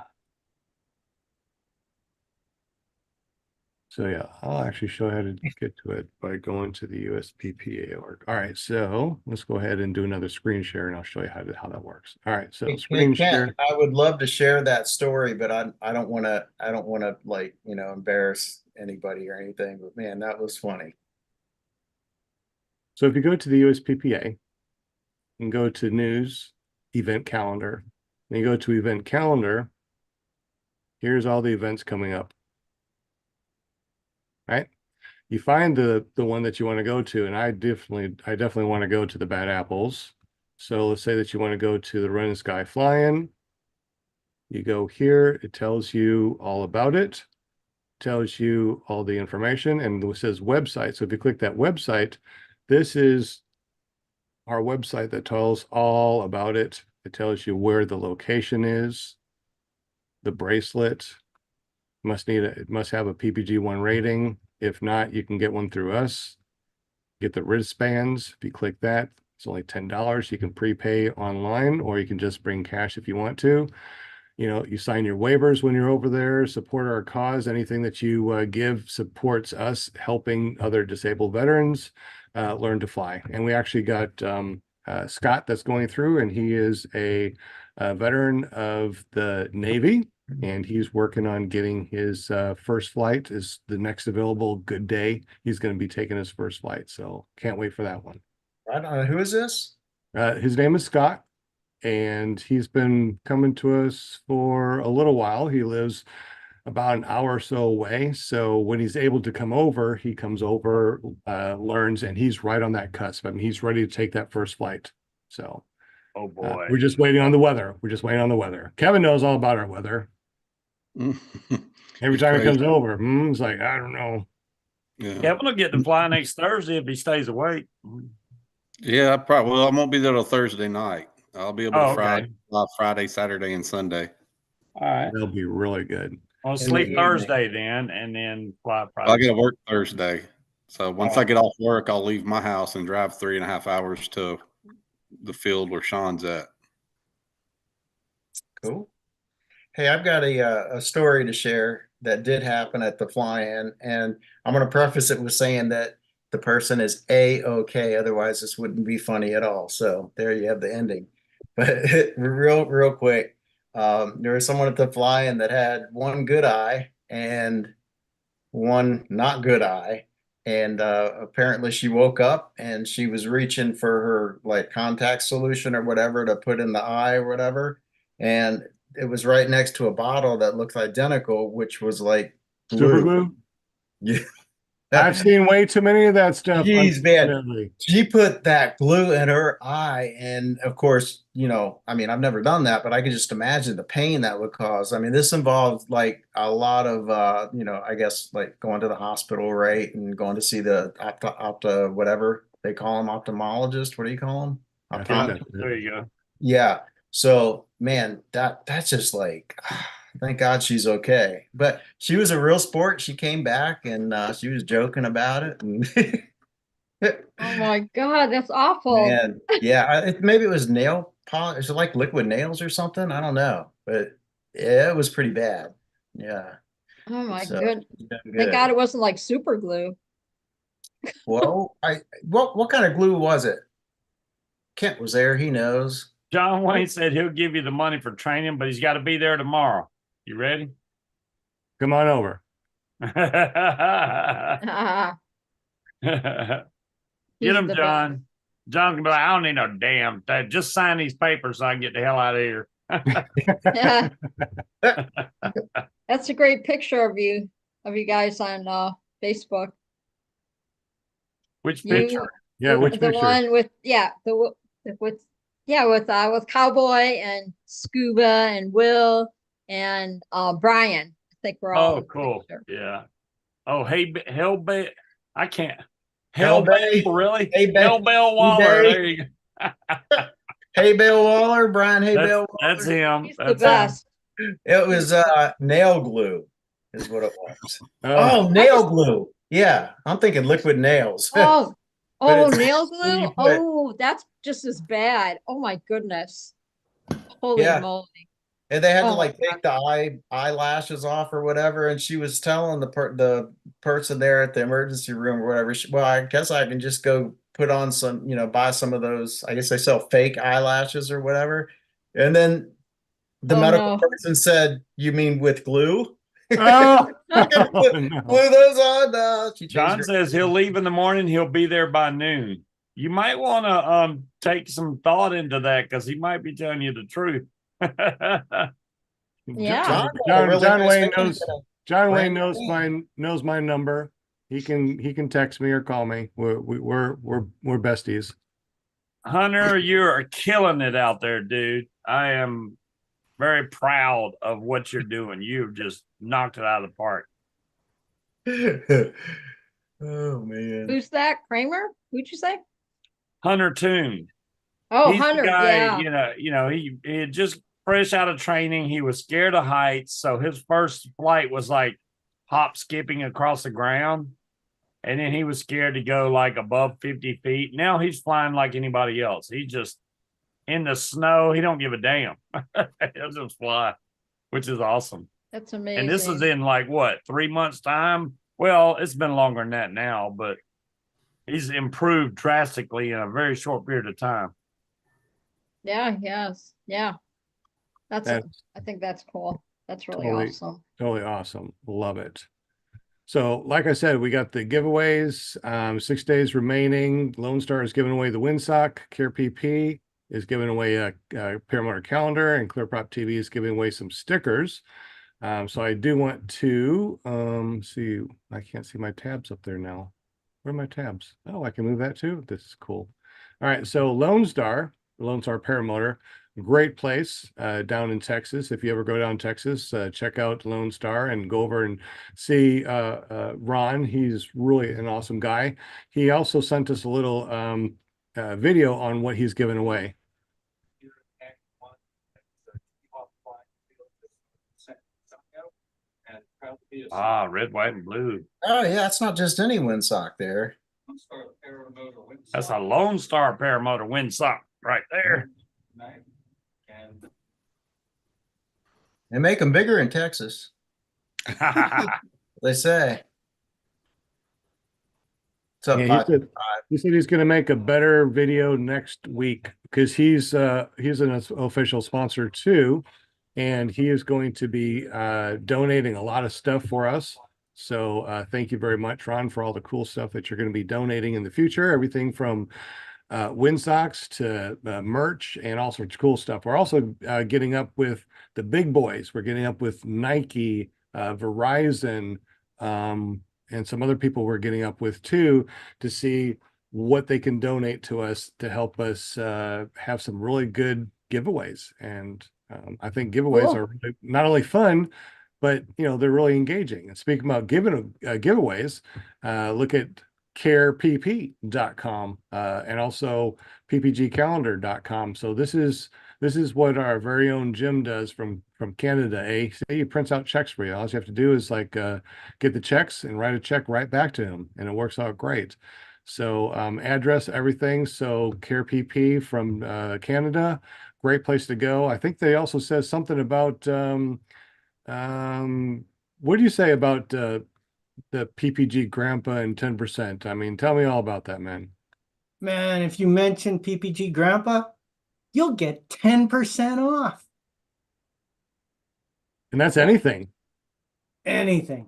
So yeah, I'll actually show you how to get to it by going to the USPPA org. All right, so let's go ahead and do another screen share, and I'll show you how that works. All right, so Hey, screen Ken, share. I would love to share that story, but I don't want to like, embarrass anybody or anything, but man, that was funny. So if you go to the USPPA and go to news, event calendar, and you go to event calendar, here's all the events coming up. Right? You find the one that you want to go to, and I definitely want to go to the Bad Apples. So let's say that you want to go to the Run and Sky Fly-In. You go here, it tells you all about it, tells you all the information, and it says website. So if you click that website, this is our website that tells all about it. It tells you where the location is, the bracelet. It must have a PPG-1 rating. If not, you can get one through us. Get the wristbands. If you click that, it's only $10. You can prepay online, or you can just bring cash if you want to. you sign your waivers when you're over there, support our cause. Anything that you give supports us helping other disabled veterans learn to fly. And we actually got Scott that's going through, and he is a veteran of the Navy, and he's working on getting his first flight. Is the next available good day. He's going to be taking his first flight. So can't wait for that one. I don't know. Who is this? His name is Scott, and he's been coming to us for a little while. He lives about an hour or so away. So when he's able to come over, he comes over, learns, and he's right on that cusp. I mean, he's ready to take that first flight. So Oh boy. we're just waiting on the weather. We're just waiting on the weather. Kevin knows all about our weather. Every time he Crazy. comes over, it's like, I don't know. Yeah. Kevin will get to fly next Thursday if he stays awake. Yeah, I won't be there till Thursday night. I'll be able Oh, to okay. Friday, Saturday, and Sunday. All right. That'll be really good. I'll In the sleep evening. Thursday then, and then fly I Friday. got to work Thursday. So once I get off work, I'll leave my house and drive 3.5 hours to the field where Sean's at. Cool. Hey, I've got a story to share that did happen at the fly-in, and I'm going to preface it with saying that the person is A-okay. Otherwise, this wouldn't be funny at all. So there you have the ending. But real quick, there was someone at the fly-in that had one good eye and one not good eye. And apparently she woke up and she was reaching for her like contact solution or whatever to put in the eye or whatever. And it was right next to a bottle that looked identical, which was like Super glue. Yeah. I've seen way too many of that stuff. Jeez, man. unfortunately. She put that glue in her eye. And of course, I mean, I've never done that, but I could just imagine the pain that would cause. I mean, this involved like a lot of, I guess like going to the hospital, right? And going to see the opta, whatever they call them, ophthalmologist. What do you call them? I think Optometrist. that's it. There you go. Yeah. So, man, that's just like, thank God she's okay. But she was a real sport. She came back and she was joking about it. And Oh my God, that's awful. man, yeah, maybe it was nail polish. Is it like liquid nails or something? I don't know, but yeah, it was pretty bad. Yeah. Oh my So, goodness. yeah, Thank good. God it wasn't like super glue. Well, what kind of glue was it? Kent was there. He knows. John Wayne said he'll give you the money for training, but he's got to be there tomorrow. You ready? Come on over. He's Get him, the John. John's gonna be like, I don't need no damn thing. Just sign these papers so I can get the hell out of here. That's a great picture of you guys on Facebook. Which You- picture? Yeah, which the picture? one with with Cowboy and Scuba and Will and Brian. I think we're all Oh, in the cool. picture. Yeah. Oh, hey, Hellbell. I can't. Hellbay. Hellbell, really? Hey, Hellbell Waller. Hey, There you go. Hey, Bill Waller, Brian. Hey, That's, Bill that's Waller. him. He's the That's best. It was nail glue, is what it was. Oh, Oh, nail glue. Yeah, I'm thinking liquid nails. Oh, But oh, it's- nail when you glue. put- Oh, that's just as bad. Oh my goodness. Holy Yeah. moly. And they had to Oh, like take the eyelashes off or whatever. And she was telling the person there at the emergency room or whatever. Well, I guess I can just go put on some, buy some of those. I guess they sell fake eyelashes or whatever. And then the Oh, medical no. person said, "You mean with glue? oh, I'm gonna put no. glue those on." She changed John her- says he'll leave in the morning. He'll be there by noon. You might want to take some thought into that because he might be telling you the truth. Yeah. John, John Wayne thing. knows. John Wayne Brand knows my number. He can text me or call me. We're besties. Hunter, you are killing it out there, dude. I am very proud of what you're doing. You've just knocked it out of the park. Oh man. Who's that? Kramer? Who'd you say? Hunter Toon. Oh, He's Hunter. the guy, Yeah. he had just fresh out of training. He was scared of heights. So his first flight was like hop skipping across the ground. And then he was scared to go like above 50 feet. Now he's flying like anybody else. He's just in the snow. He don't give a damn. He'll just fly. which is awesome. That's And this is amazing. in like what, 3 months time? Well, it's been longer than that now, but he's improved drastically in a very short period of time. Yeah, yes, yeah. I That's think that's cool. That's really totally, awesome. totally awesome. Love it. So, like I said, we got the giveaways, 6 days remaining. Lone Star is giving away the Windsock. Care PP is giving away a Paramotor calendar, and ClearProp TV is giving away some stickers. So I do want to see, I can't see my tabs up there now. Where are my tabs? Oh, I can move that too. This is cool. All right, so Lone Star Paramotor, great place down in Texas. If you ever go down to Texas, check out Lone Star and go over and see Ron. He's really an awesome guy. He also sent us a little video on what he's giving away. Ah, red, white, and blue. Oh yeah, it's not just any windsock there. That's a Lone Star Paramotor Windsock right there. They make them bigger in Texas, they say. It's up Yeah, by he said he's going to make a better video next week because he's an official sponsor too, and he is going to be donating a lot of stuff for us. So thank you very much, Ron, for all the cool stuff that you're going to be donating in the future. Everything from windsocks to merch and all sorts of cool stuff. We're also getting up with the big boys. We're getting up with Nike, Verizon, and some other people we're getting up with too, to see what they can donate to us to help us have some really good giveaways. And I think giveaways Cool. are not only fun, but they're really engaging. And speaking about giving giveaways, look at carepp.com and also ppgcalendar.com. So this is what our very own Jim does from Canada. He prints out checks for you. All you have to do is like get the checks and write a check right back to him, and it works out great. So address, everything. So Care PP from Canada, great place to go. I think they also says something about what do you say about the PPG Grandpa and 10%? I mean, tell me all about that, man. Man, if you mention PPG Grandpa, you'll get 10% off And that's anything. anything.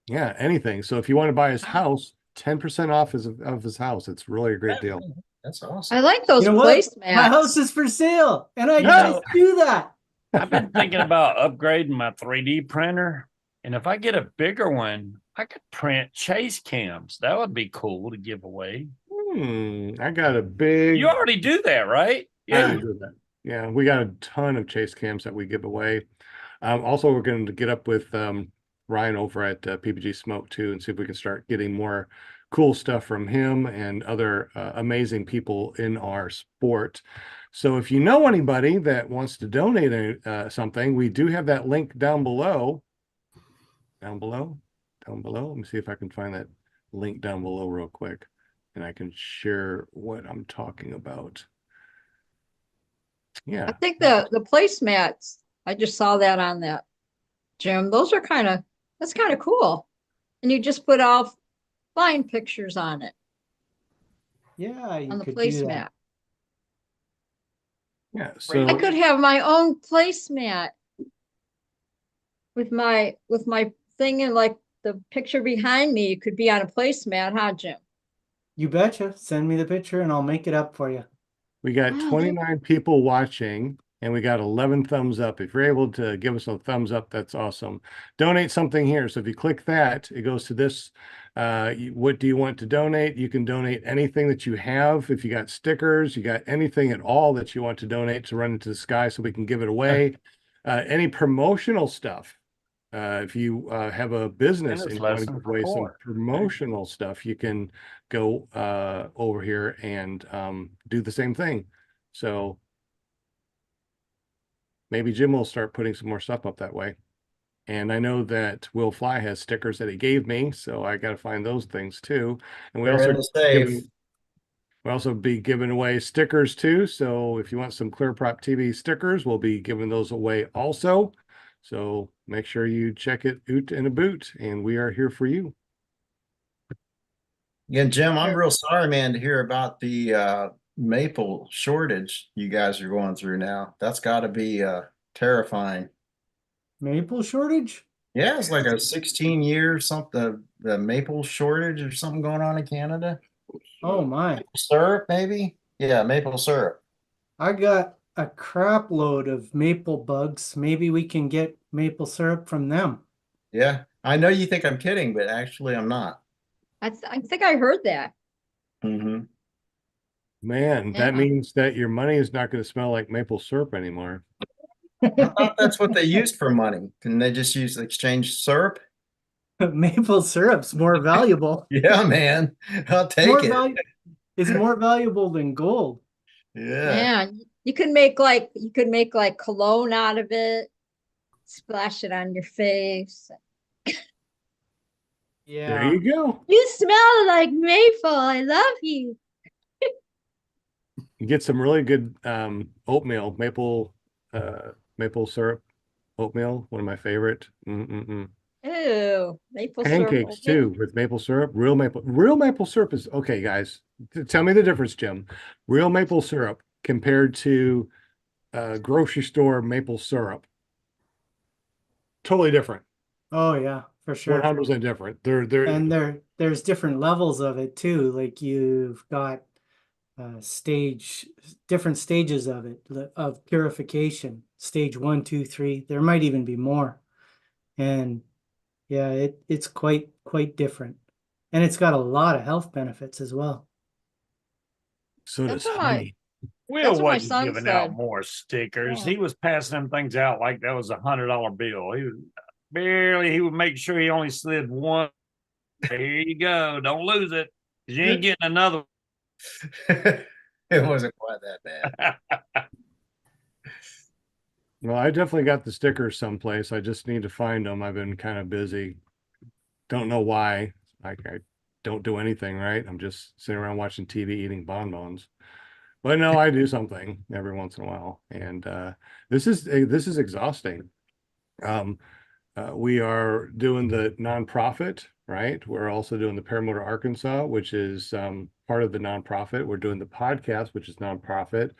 Yeah, anything. So if you want to buy his house, 10% off of his house. It's really a great deal. That's I awesome. like those You know what? My house placemats. is for sale, and I Yeah. just do that. I've been thinking about upgrading my 3D printer. And if I get a bigger one, I could print chase cams. That would be cool to give away. I got a big. You already do that, right? I do that. Yeah, we got a ton of chase cams that we give away. Also, we're going to get up with Ryan over at PPG Smoke too, and see if we can start getting more cool stuff from him and other amazing people in our sport. So if you know anybody that wants to donate something, we do have that link down below. Down below. Let me see if I can find that link down below real quick, and I can share what I'm talking about. I Yeah. think the placemats, I just saw that on that, Jim. Those are that's kind of cool. And you just put all flying pictures on it, Yeah, you on the could do placemat. that. Yeah. I So could have my own placemat with my thing, and like the picture behind me could be on a placemat, huh, Jim? You betcha. Send me the picture, and I'll make it up for you. we got Wow, that- 29 people watching, and we got 11 thumbs up. If you're able to give us a thumbs up, that's awesome. Donate something here. So if you click that, it goes to this. What do you want to donate? You can donate anything that you have. If you got stickers, you got anything at all that you want to donate to Run Into the Sky so we can give it away. Any promotional stuff. If you have a business and you want to give away some promotional stuff, you can go over here and do the same thing. So maybe Jim will start putting some more stuff up that way. And I know that Will Fly has stickers that he gave me, so I got to find those things too. And we They're also in the safe. We'll also be giving away stickers too. So if you want some Clear Prop TV stickers, we'll be giving those away also. So make sure you check it out in a boot, and we are here for you. Yeah, Jim, I'm real sorry, man, to hear about the maple shortage you guys are going through now. That's got to be terrifying. Maple shortage? Yeah, it's like a 16-year something, the maple shortage or something going on in Canada. Oh my. Syrup, maybe? Yeah, maple syrup. I got a crap load of maple bugs. Maybe we can get maple syrup from them. Yeah, I know you think I'm kidding, but actually I'm not. I think I heard that. Mm-hmm. Man, that Yeah. means that your money is not going to smell like maple syrup anymore. I thought that's what they used for money. Can they just use exchange syrup? Maple syrup's more valuable. Yeah, man, I'll take More it. valu It's more valuable than gold. Yeah. Yeah, you could make like cologne out of it, splash it on your face. There Yeah. you go. You smell like maple. I love you. You get some really good oatmeal, maple syrup oatmeal, one of my favorite. Ew, maple syrup. Pancakes oatmeal? too with maple syrup. Real maple syrup is okay, guys. Tell me the difference, Jim. Real maple syrup compared to grocery store maple syrup. Totally different. Oh yeah, for sure. 100% different. They're And there's different levels of it too. Like you've got different stages of it, of purification. Stage 1, 2, 3. There might even be more. And yeah, it's quite different. And it's got a lot of health benefits as well. so That's does what my- honey. Will That's what my wasn't son giving out said. more stickers. Yeah. He was passing them things out like that was $100 bill. He would make sure he only slid one. There you go. Don't lose it. 'Cause you ain't getting another. It wasn't quite that bad. Well, I definitely got the stickers someplace. I just need to find them. I've been kind of busy. Don't know why. I don't do anything, right? I'm just sitting around watching TV, eating bonbons. But no, I do something every once in a while, and this is exhausting. We are doing the nonprofit, right? We're also doing the Paramotor Arkansas, which is part of the nonprofit. We're doing the podcast, which is nonprofit.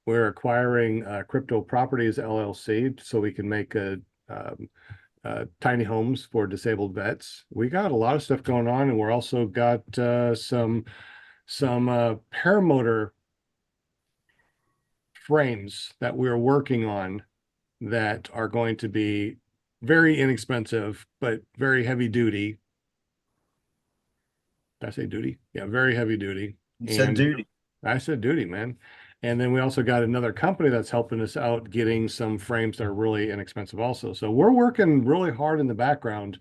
We're acquiring Crypto Properties LLC so we can make tiny homes for disabled vets. We got a lot of stuff going on, and we're also got some paramotor frames that we're working on that are going to be very inexpensive, but very heavy duty. Did I say duty? Yeah, very heavy duty. You said duty. I said duty, man. And then we also got another company that's helping us out getting some frames that are really inexpensive also. So we're working really hard in the background.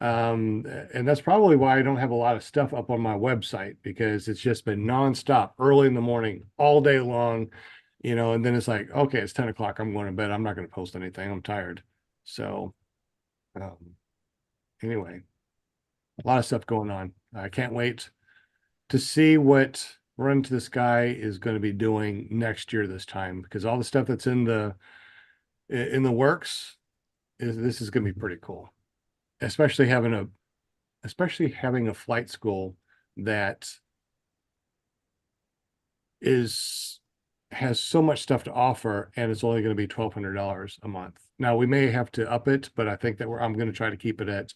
And that's probably why I don't have a lot of stuff up on my website, because it's just been nonstop, early in the morning, all day long, and then it's like, okay, it's 10 o'clock. I'm going to bed. I'm not going to post anything. I'm tired. So anyway, a lot of stuff going on. I can't wait to see what Run to the Sky is going to be doing next year this time, because all the stuff that's in the works this is going to be pretty cool, especially having a flight school that has so much stuff to offer, and it's only going to be $1,200 a month. Now we may have to up it, but I think that I'm going to try to keep it at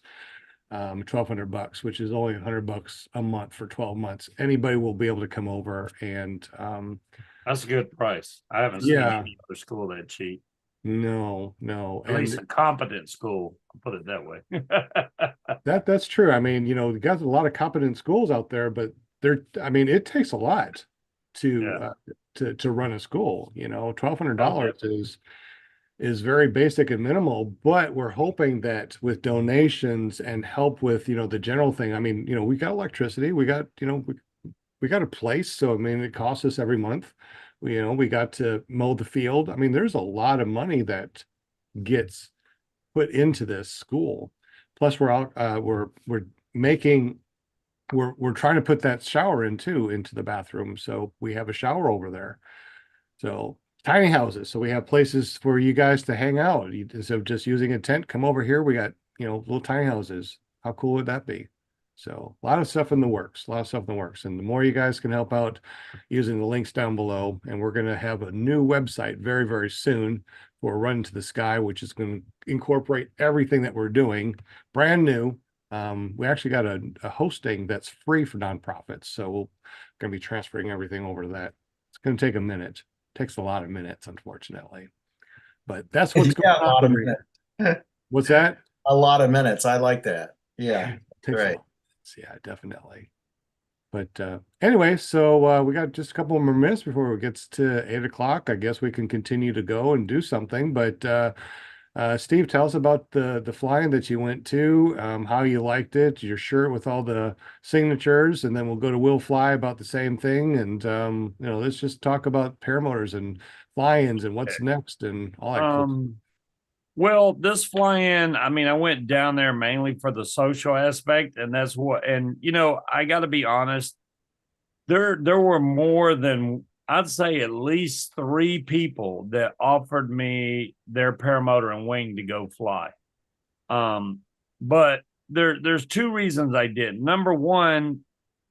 $1,200, which is only $100 a month for 12 months. Anybody will be able to come over, and That's a good price. I haven't seen Yeah. any other school that cheap. no, At least a competent school. I'll put it that way. that's true. I mean, we got a lot of competent schools out there, but it takes a lot to run a school. $1,200 is very basic and minimal, but we're hoping that with donations and help with, the general thing. I mean, we got electricity, we got, we got a place. So, I mean, it costs us every month. We got to mow the field. I mean, there's a lot of money that gets put into this school. Plus we're making we're trying to put that shower in too, into the bathroom. So we have a shower over there. So tiny houses. So we have places for you guys to hang out. Instead of just using a tent, come over here. We got, little tiny houses. How cool would that be? So a lot of stuff in the works, a lot of stuff in the works. And the more you guys can help out using the links down below, and we're going to have a new website very, very soon for Run to the Sky, which is going to incorporate everything that we're doing, brand new. We actually got a hosting that's free for nonprofits. So we're going to be transferring everything over to that. It's going to take a minute. It takes a lot of minutes, unfortunately. But that's what's going Yeah, a lot of on. minutes. What's that? A lot of minutes. I like that. Yeah. Takes a Right. lot. Yeah, definitely. But anyway, so we got just a couple more minutes before it gets to 8 o'clock. I guess we can continue to go and do something. But Steve, tell us about the flying that you went to, how you liked it, your shirt with all the signatures, and then we'll go to Will Fly about the same thing. And let's just talk about paramotors and fly-ins and what's next and all that cool. Well, this fly-in, I mean, I went down there mainly for the social aspect, and that's what, and I got to be honest, there were more than, I'd say, at least 3 people that offered me their paramotor and wing to go fly. But there's 2 reasons I did. Number one,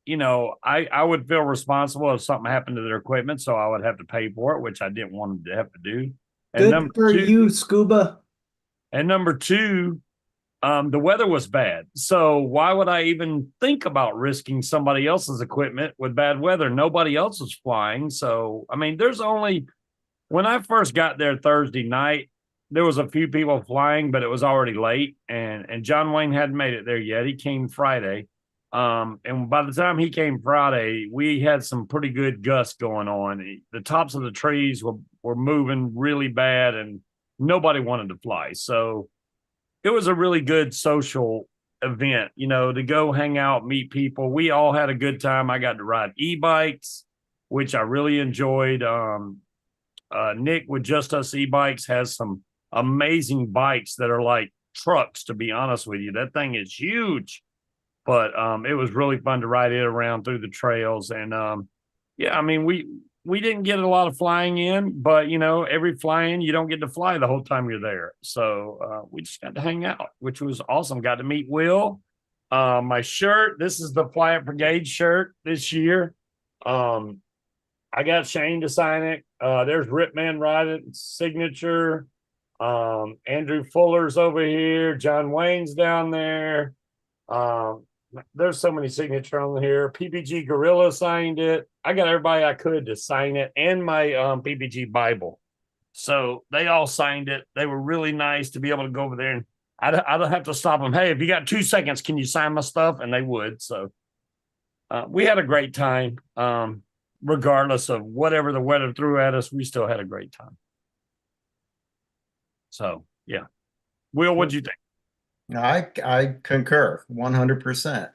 I would feel responsible if something happened to their equipment, so I would have to pay for it, which I didn't want them to have to do. And Good for you, Scuba. And number 2, the weather was bad. So why would I even think about risking somebody else's equipment with bad weather? Nobody else was flying. So, I mean, when I first got there Thursday night, there was a few people flying, but it was already late. And John Wayne hadn't made it there yet. He came Friday. And by the time he came Friday, we had some pretty good gusts going on. The tops of the trees were moving really bad, and nobody wanted to fly. So it was a really good social event, to go hang out, meet people. We all had a good time. I got to ride e-bikes, which I really enjoyed. Nick with Just Us E-Bikes has some amazing bikes that are like trucks, to be honest with you. That thing is huge. But it was really fun to ride it around through the trails. And I mean, we didn't get a lot of flying in, but every fly-in, you don't get to fly the whole time you're there. So we just got to hang out, which was awesome. Got to meet Will. My shirt, this is the Fly Up Brigade shirt this year. I got Shane to sign it. There's Ripman riding signature. Andrew Fuller's over here. John Wayne's down there. There's so many signatures on here. PPG Gorilla signed it. I got everybody I could to sign it, and my PPG Bible. So they all signed it. They were really nice to be able to go over there, and I don't have to stop them. Hey, if you got 2 seconds, can you sign my stuff? And they would. So we had a great time. Regardless of whatever the weather threw at us, we still had a great time. So yeah. Will, what'd you think? I concur 100%.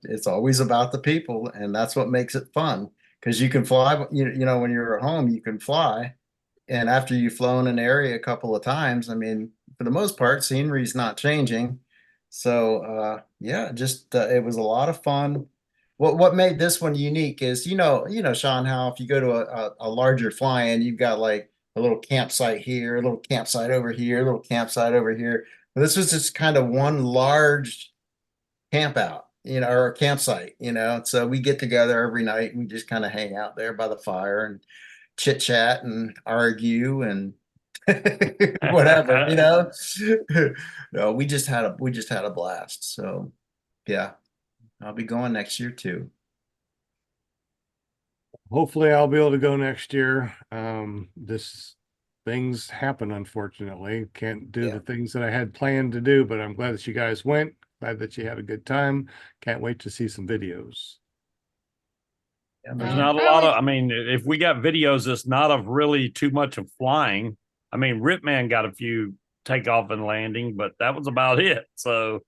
It's always about the people, and that's what makes it fun, because you can fly, when you're at home, you can fly. And after you've flown an area a couple of times, I mean, for the most part, scenery's not changing. So just it was a lot of fun. What made this one unique is, Sean, how if you go to a larger fly-in, you've got like a little campsite here, a little campsite over here, a little campsite over here. This was just kind of one large camp out, or a campsite, So we get together every night and we just kind of hang out there by the fire and chit chat and argue and whatever, No, we just had a blast. So yeah, I'll be going next year too. Hopefully I'll be able to go next year. Things happen, unfortunately. Can't do the things that I had planned to do, but I'm glad that you guys went. Glad that you had a good time. Can't wait to see some videos. There's not a lot of, I mean, if we got videos, it's not of really too much of flying. I mean, Ripman got a few takeoff and landing, but that was about it. So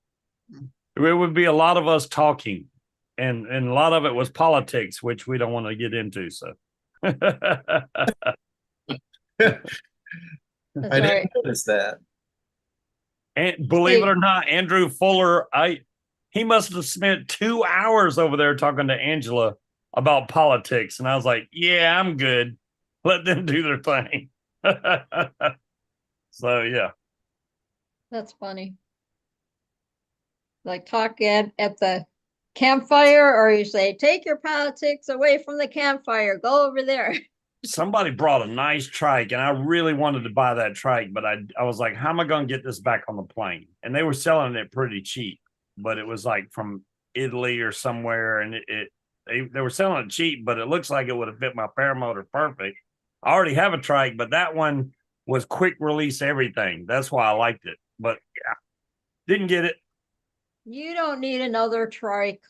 it would be a lot of us talking, and a lot of it was politics, which we don't want to get into. So I didn't notice that. And believe it or not, Andrew Fuller, he must have spent 2 hours over there talking to Angela about politics. And I was like, yeah, I'm good. Let them do their thing. So, yeah. That's funny. Like talk at the campfire, or you say, take your politics away from the campfire, go over there. Somebody brought a nice trike, and I really wanted to buy that trike, but I was like, how am I going to get this back on the plane? And they were selling it pretty cheap, but it was like from Italy or somewhere, and they were selling it cheap, but it looks like it would have fit my paramotor perfect. I already have a trike, but that one was quick release everything. That's why I liked it. But yeah, didn't get it. You don't need another trike.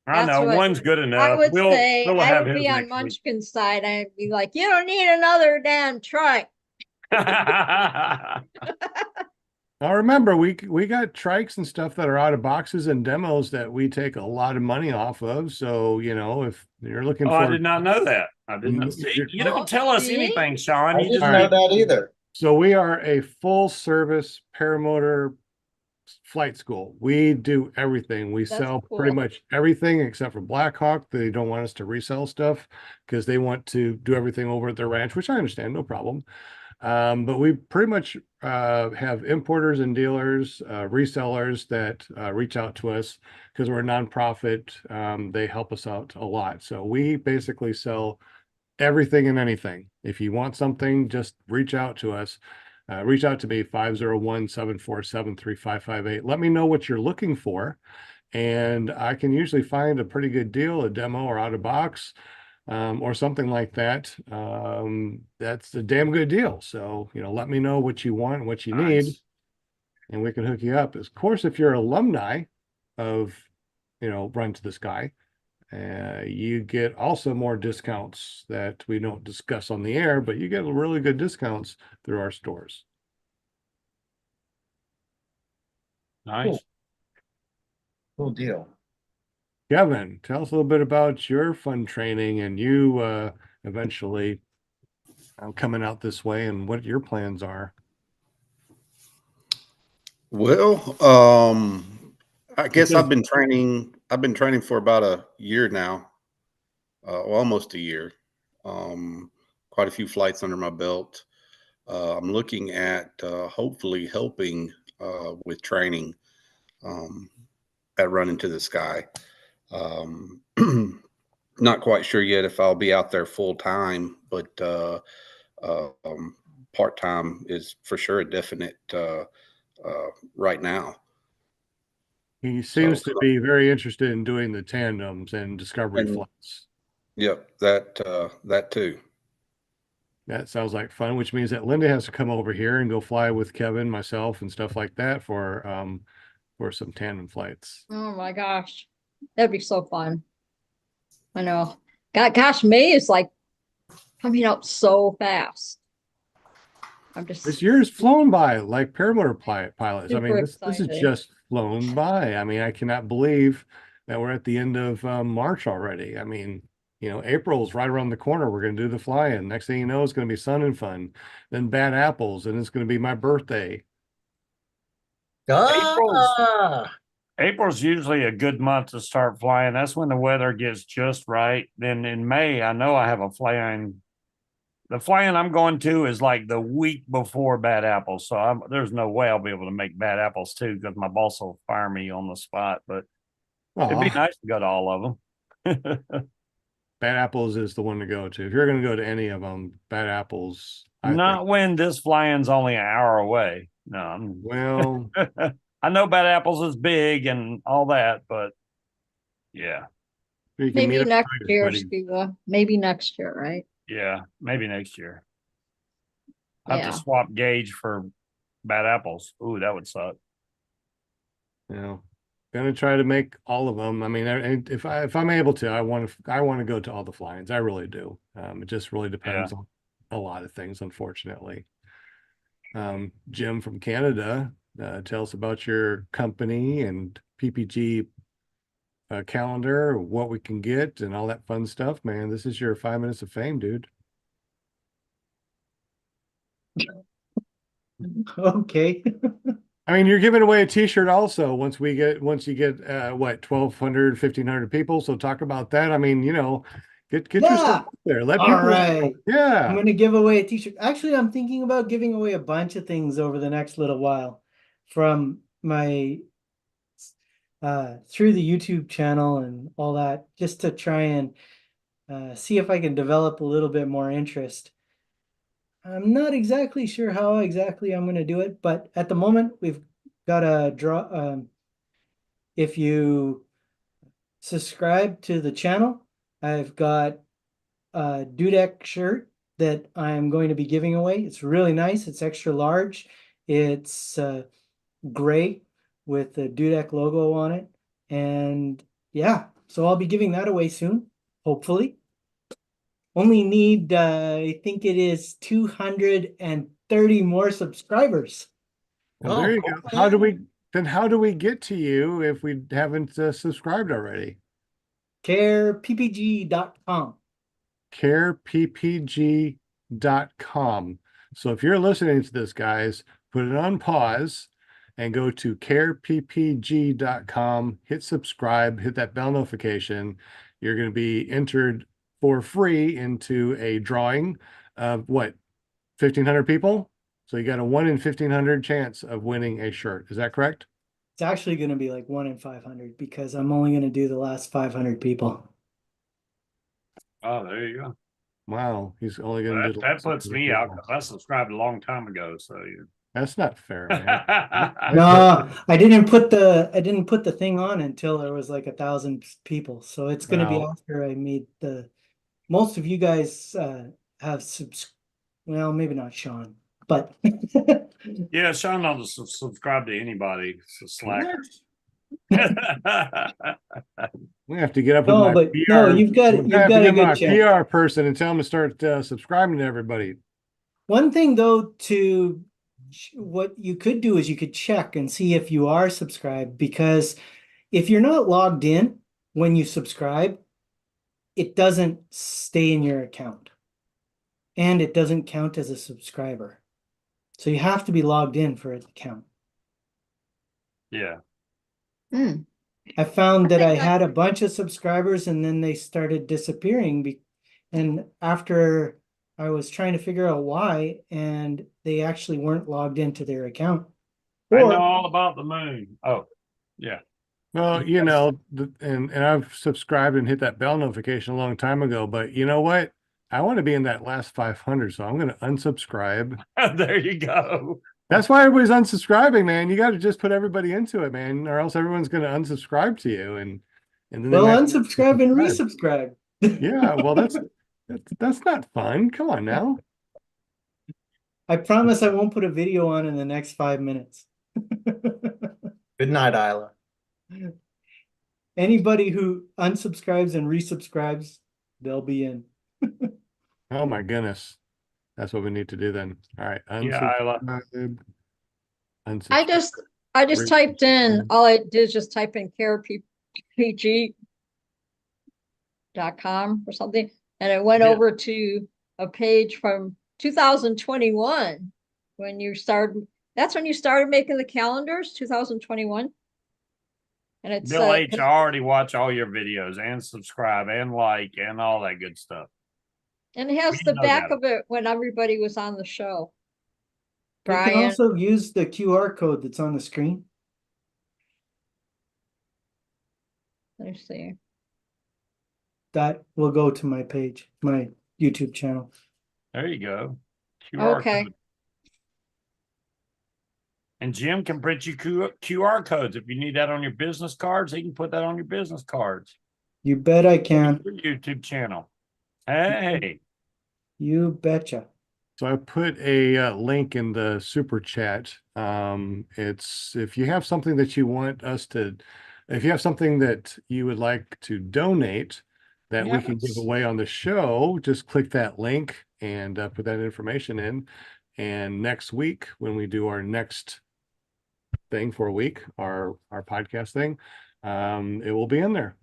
I That's know what one's good enough. I would say. We'll I have would be his on next week. Munchkin's side. I'd be like, you don't need another damn trike. Now remember, we got trikes and stuff that are out of boxes and demos that we take a lot of money off of. So, you know, if you're looking Oh, for I did not know that. I did not. See, you don't tell us See? anything, Sean. I You didn't just know that either. So we are a full service paramotor flight school. We do everything. We That's sell pretty cool. much everything except for Blackhawk. They don't want us to resell stuff because they want to do everything over at their ranch, which I understand, no problem. But we pretty much have importers and dealers, resellers that reach out to us because we're a nonprofit. They help us out a lot. So we basically sell everything and anything. If you want something, just reach out to us. Reach out to me, 501-747-3558. Let me know what you're looking for. And I can usually find a pretty good deal, a demo or out of box, or something like that. That's a damn good deal. So, you know, let me know what you want and what you need, Nice. and we can hook you up. Of course, if you're alumni of, you know, Run to the Sky, you get also more discounts that we don't discuss on the air, but you get really good discounts through our stores. Nice. Cool deal. Kevin, tell us a little bit about your fun training and you eventually coming out this way and what your plans are. Well, I guess Because- I've been training for about a year now, almost a year. Quite a few flights under my belt. I'm looking at hopefully helping with training at Run into the Sky. Not quite sure yet if I'll be out there full time, but part time is for sure a definite right now. He seems So- to be very interested in doing the tandems and discovery And- flights. Yep, that too. That sounds like fun, which means that Linda has to come over here and go fly with Kevin, myself, and stuff like that for some tandem flights. Oh my gosh. That'd be so fun. I know. Gosh, May is like coming up so fast. I'm just This year's flown by like paramotor pilots. I mean, Super this is excited. just flown by. I mean, I cannot believe that we're at the end of March already. I mean, you know, April's right around the corner. We're going to do the fly-in. Next thing you know, it's going to be sun and fun. Then bad apples, and it's going to be my birthday. April's usually a good month to start flying. That's when the weather gets just right. Then in May, I know I have a flying. The flying I'm going to is like the week before Bad Apples. So there's no way I'll be able to make Bad Apples too, because my boss will fire me on the spot. But it'd be Aw, nice to go to all of them. bad apples is the one to go to. If you're going to go to any of them, bad apples. I Not think. when this flying's only an hour away. No, Well, I know Bad Apples is big and all that, but yeah, you can meet maybe up next with year, everybody. Scuba. Maybe next year, right? yeah, maybe next year. I have Yeah. to swap gauge for Bad Apples. Ooh, that would suck. You know, gonna try to make all of them. I mean, if I'm able to, I want to go to all the fly-ins. I really do. It just really depends on a lot of things, unfortunately. Jim from Canada, tell us about your company and PPG calendar, what we can get, and all that fun stuff. Man, this is your 5 minutes of fame, dude. Okay. I mean, you're giving away a t-shirt also once you get what, 1,200, 1,500 people. So talk about that. I mean, get your Yeah. stuff out there. Let All people right. I'm Yeah. going to give away a t-shirt. Actually, I'm thinking about giving away a bunch of things over the next little while from my through the YouTube channel and all that, just to try and see if I can develop a little bit more interest. I'm not exactly sure how exactly I'm going to do it, but at the moment we've got a draw. If you subscribe to the channel, I've got a Dudek shirt that I'm going to be giving away. It's really nice. It's extra large. It's gray with the Dudek logo on it. And yeah, so I'll be giving that away soon, hopefully. Only need, I think it is 230 more subscribers. Well, there you go. How do we get to you if we haven't subscribed already? careppg.com. careppg.com. So if you're listening to this, guys, put it on pause and go to careppg.com, hit subscribe, hit that bell notification. You're going to be entered for free into a drawing of what, 1,500 people? So you got a 1 in 1,500 chance of winning a shirt. Is that correct? It's actually going to be like 1 in 500 because I'm only going to do the last 500 people. Oh, there you go. Wow, he's only going to do That puts me out people. because I subscribed a long time ago. So That's not fair, man. No, I didn't put the thing on until there was like 1,000 people. So it's going to be Wow. after I made most of you guys have well, maybe not Sean, but Yeah, Sean doesn't subscribe to anybody. It's a slacker. We have to get up with no, my but PR. no, you've got I have to a get good my chance. PR person and tell them to start subscribing to everybody. One thing though, what you could do is you could check and see if you are subscribed, because if you're not logged in when you subscribe, it doesn't stay in your account and it doesn't count as a subscriber. So you have to be logged in for it to count. Yeah. I found that I had a bunch of subscribers and then they started disappearing. And after I was trying to figure out why, and they actually weren't logged into their account. I know all about the moon. Oh, yeah. Well, and I've subscribed and hit that bell notification a long time ago, but you know what? I want to be in that last 500, so I'm going to unsubscribe. There you go. That's why everybody's unsubscribing, man. You got to just put everybody into it, man, or else everyone's going to unsubscribe to you, and then they might unsubscribe and resubscribe. Yeah, well, that's not fun. Come on now. I promise I won't put a video on in the next 5 minutes. Good night, Isla. Anybody who unsubscribes and resubscribes, they'll be in. Oh my goodness. That's what we need to do then. All right. Yeah, Unsubscribe. I just typed in, all I did is just type in careppg.com or something, and it went over to a page from 2021 when you started. That's when you started making the calendars, 2021. And it's Bill H, I already watch all your videos and subscribe and like and all that good stuff. And it has the back of it when everybody was on the show. You can also use the QR code that's on the screen. Let's see. That will go to my page, my YouTube channel. There you go. QR code. And Jim can print you QR codes. If you need that on your business cards, he can put that on your business cards. You bet I can. Your YouTube channel. Hey. You betcha. So I put a link in the super chat. It's if you have something that you want us to, if you have something that you would like to donate that we can give away on the show, just click that link and put that information in. And next week, when we do our next thing for a week, our podcast thing, it will be in there.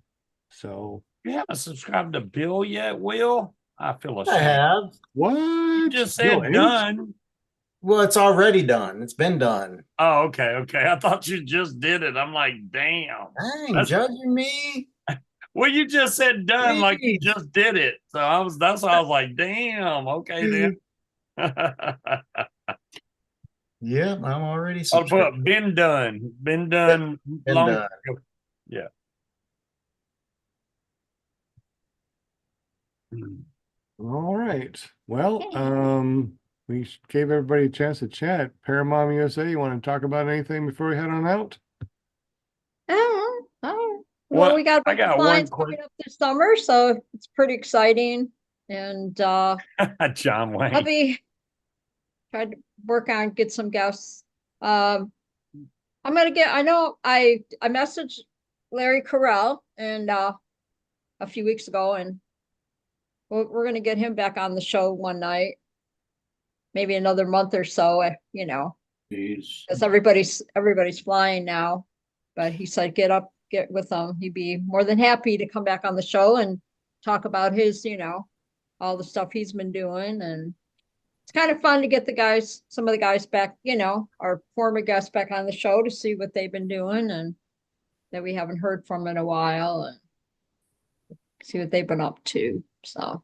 So you haven't subscribed to Bill yet, Will? I feel ashamed. I have. What? You just said done. Well, it's already done. It's been done. Oh, okay, okay. I thought you just did it. I'm like, damn. Dang, That's- judging me. Well, you just said done like you Jeez. just did it. So that's why I was like, damn, okay then. Yeah, I'm already I'll subscribed. put been done. Been done Been long done. ago. Yeah. All right. Well, Okay. we gave everybody a chance to chat. Paramount USA, you want to talk about anything before we head on out? Oh, Well, well, we got a I bunch of got one clients quick coming up this summer, so it's pretty exciting. And John I'll Wayne. be trying to work on get some guests. I'm gonna get. I know I messaged Larry Carell and a few weeks ago, and we're gonna get him back on the show one night, maybe another month or so. You know, because everybody's flying now. But he said, get with him. He'd be more than happy to come back on the show and talk about his, all the stuff he's been doing. And it's kind of fun to get some of the guys back, our former guests back on the show to see what they've been doing and that we haven't heard from in a while and see what they've been up to. So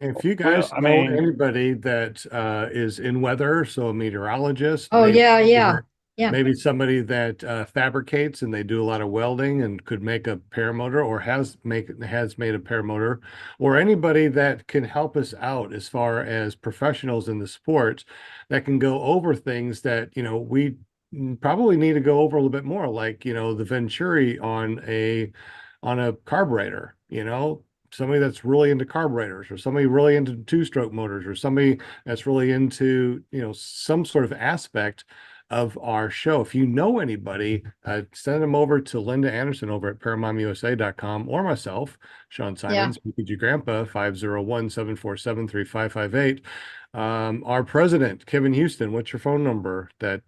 If you Well, guys I know mean- anybody that is in weather, so a meteorologist. oh maybe- yeah. Maybe somebody that fabricates and they do a lot of welding and could make a paramotor or has made a paramotor, or anybody that can help us out as far as professionals in the sport that can go over things that, we probably need to go over a little bit more, like, the Venturi on a carburetor, somebody that's really into carburetors, or somebody really into two-stroke motors, or somebody that's really into, some sort of aspect of our show. If you know anybody, send them over to Linda Anderson over at ParamountUSA.com or myself, Sean Symons, PPG Grandpa, 501-747-3558. Our president, Kevin Houston, what's your phone number? Do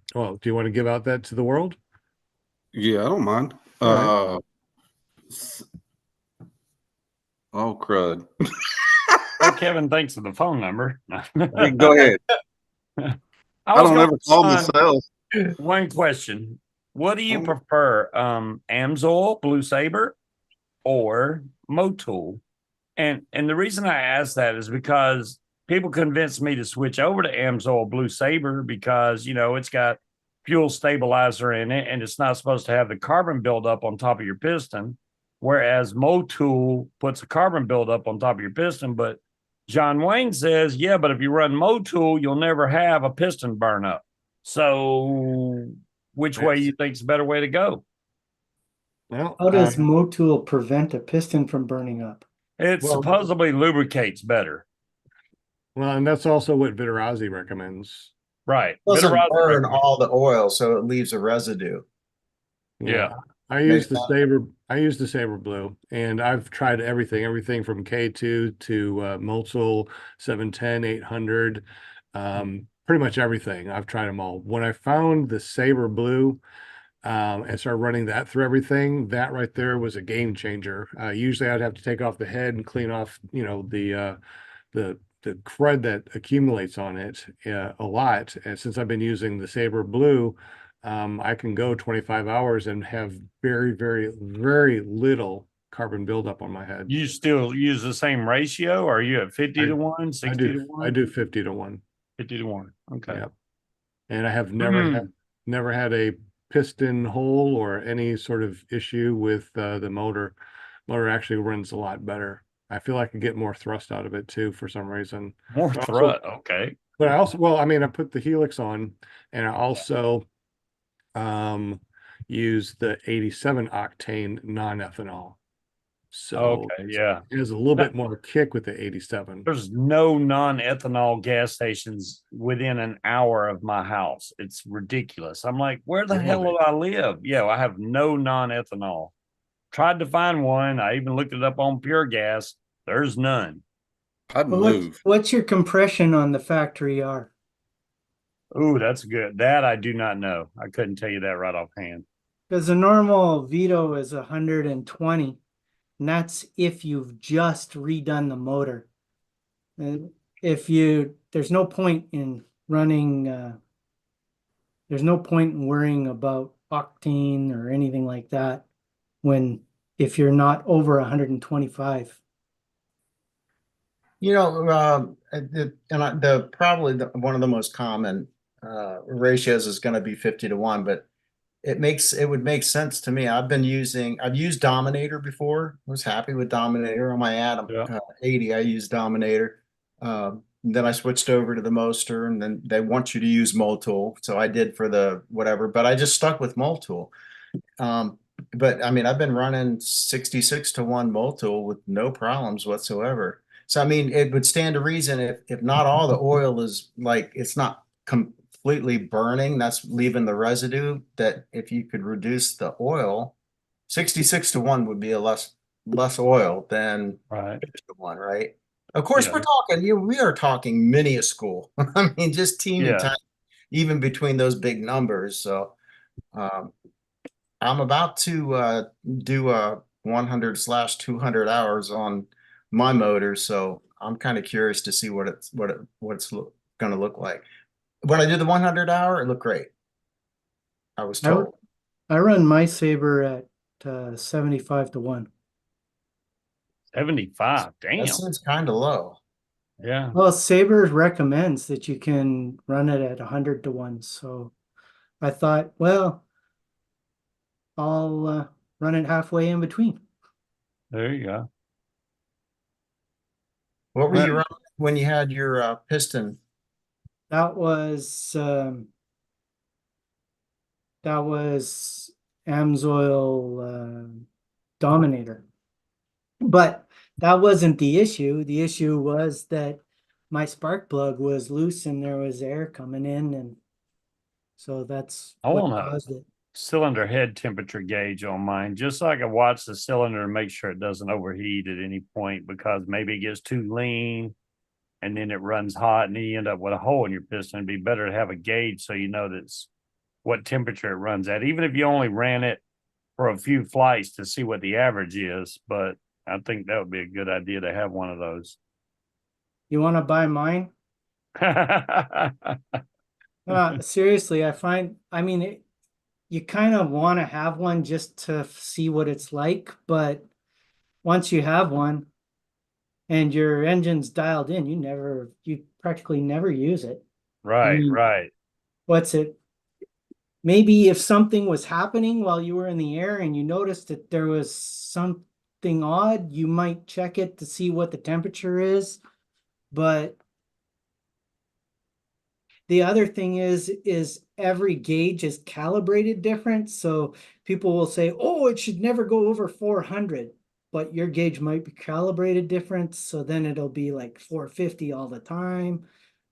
you want to give out that to the world? Yeah, I don't mind. All Oh, crud. Well, Kevin thanks for the phone number. Hey, go ahead. I was don't gonna ever call ask myself. one question. What do you Um, prefer? Amsoil, Blue Saber, or Motul? And the reason I ask that is because people convinced me to switch over to Amsoil Blue Saber because it's got fuel stabilizer in it and it's not supposed to have the carbon buildup on top of your piston. Whereas Motul puts a carbon buildup on top of your piston, but John Wayne says, yeah, but if you run Motul, you'll never have a piston burn up. So which way you think is a better way to go? Well, How does Motul prevent a piston from burning up? It Well- supposedly lubricates better. well, and that's also what Viterazzi recommends. Right. Doesn't Viterazzi burn recommends- all the oil, so it leaves a residue. Yeah. I use the Makes Saber. I use the Saber Blue, and I've tried everything from K2 to Motul 710, 800, pretty much everything. I've tried them all. When I found the Saber Blue, and started running that through everything, that right there was a game changer. Usually I'd have to take off the head and clean off, the crud that accumulates on it a lot. And since I've been using the Saber Blue, I can go 25 hours and have very, very, very little carbon buildup on my head. You still use the same ratio? Or are you at 50 to 1, I 60 to do 1? 50 to 1. 50 to 1. Okay. Yep. And I have never had a piston hole or any sort of issue with the motor. Motor actually runs a lot better. I feel like I get more thrust out of it too for some reason. More But also- thrust. Okay. But I also, well, I mean, I put the Helix on, and I also use the 87 octane non-ethanol. So Okay. Yeah. it has a little bit more kick with the 87. There's no non-ethanol gas stations within an hour of my house. It's ridiculous. I'm like, where the hell do I live? Yeah, I have no non-ethanol. Tried to find one. I even looked it up on Pure Gas. There's none. I'd Well, move. what's your compression on the factory R? Ooh, that's good. That I do not know. I couldn't tell you that right offhand. Because the normal Vito is 120, and that's if you've just redone the motor. And there's no point in running there's no point in worrying about octane or anything like that when if you're not over 125. You know, probably one of the most common ratios is going to be 50-1, but it would make sense to me. I've used Dominator before. Was happy with Dominator on my Atom Yeah. 80. I used Dominator. Then I switched over to the Moster, and then they want you to use Motul, so I did for the whatever. But I just stuck with Motul. But I mean, I've been running 66-1 Motul with no problems whatsoever. So I mean, it would stand to reason if not all the oil is like it's not completely burning, that's leaving the residue, that if you could reduce the oil, 66-1 would be a less oil than Right. 50-1, right? Of course, Yeah. we're talking, we are talking minuscule. I mean, just teeny Yeah. tiny, even between those big numbers. So I'm about to do a 100/200 hours on my motor, so I'm kind of curious to see what it's going to look like. When I did the 100 hour, it looked great. I was told. I run my Saber at 75-1. 75. That Damn. seems kind of low. Yeah. Well, Saber recommends that you can run it at 100-1. So I thought, well, I'll run it halfway in between. There you go. What were Right. you running when you had your piston? That was Amsoil Dominator. But that wasn't the issue. The issue was that my spark plug was loose and there was air coming in, and so that's I what want a caused it. cylinder head temperature gauge on mine, just so I can watch the cylinder and make sure it doesn't overheat at any point, because maybe it gets too lean and then it runs hot and you end up with a hole in your piston. It'd be better to have a gauge so you know that's what temperature it runs at, even if you only ran it for a few flights to see what the average is. But I think that would be a good idea to have one of those. You want to buy mine? Seriously, I mean, you kind of want to have one just to see what it's like, but once you have one and your engine's dialed in, you practically never use it. Right, mean, right. What's it? Maybe if something was happening while you were in the air and you noticed that there was something odd, you might check it to see what the temperature is. But the other thing is every gauge is calibrated different. So people will say, oh, it should never go over 400, but your gauge might be calibrated different. So then it'll be like 450 all the time.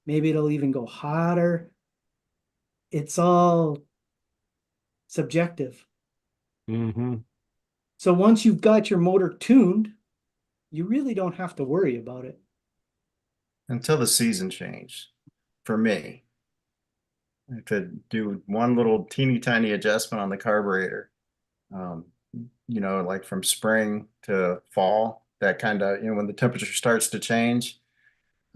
Maybe it'll even go hotter. It's all subjective. Mm-hmm. So once you've got your motor tuned, you really don't have to worry about it. Until the season change, for me. I have to do one little teeny tiny adjustment on the carburetor. You know, like from spring to fall, that kind of, when the temperature starts to change.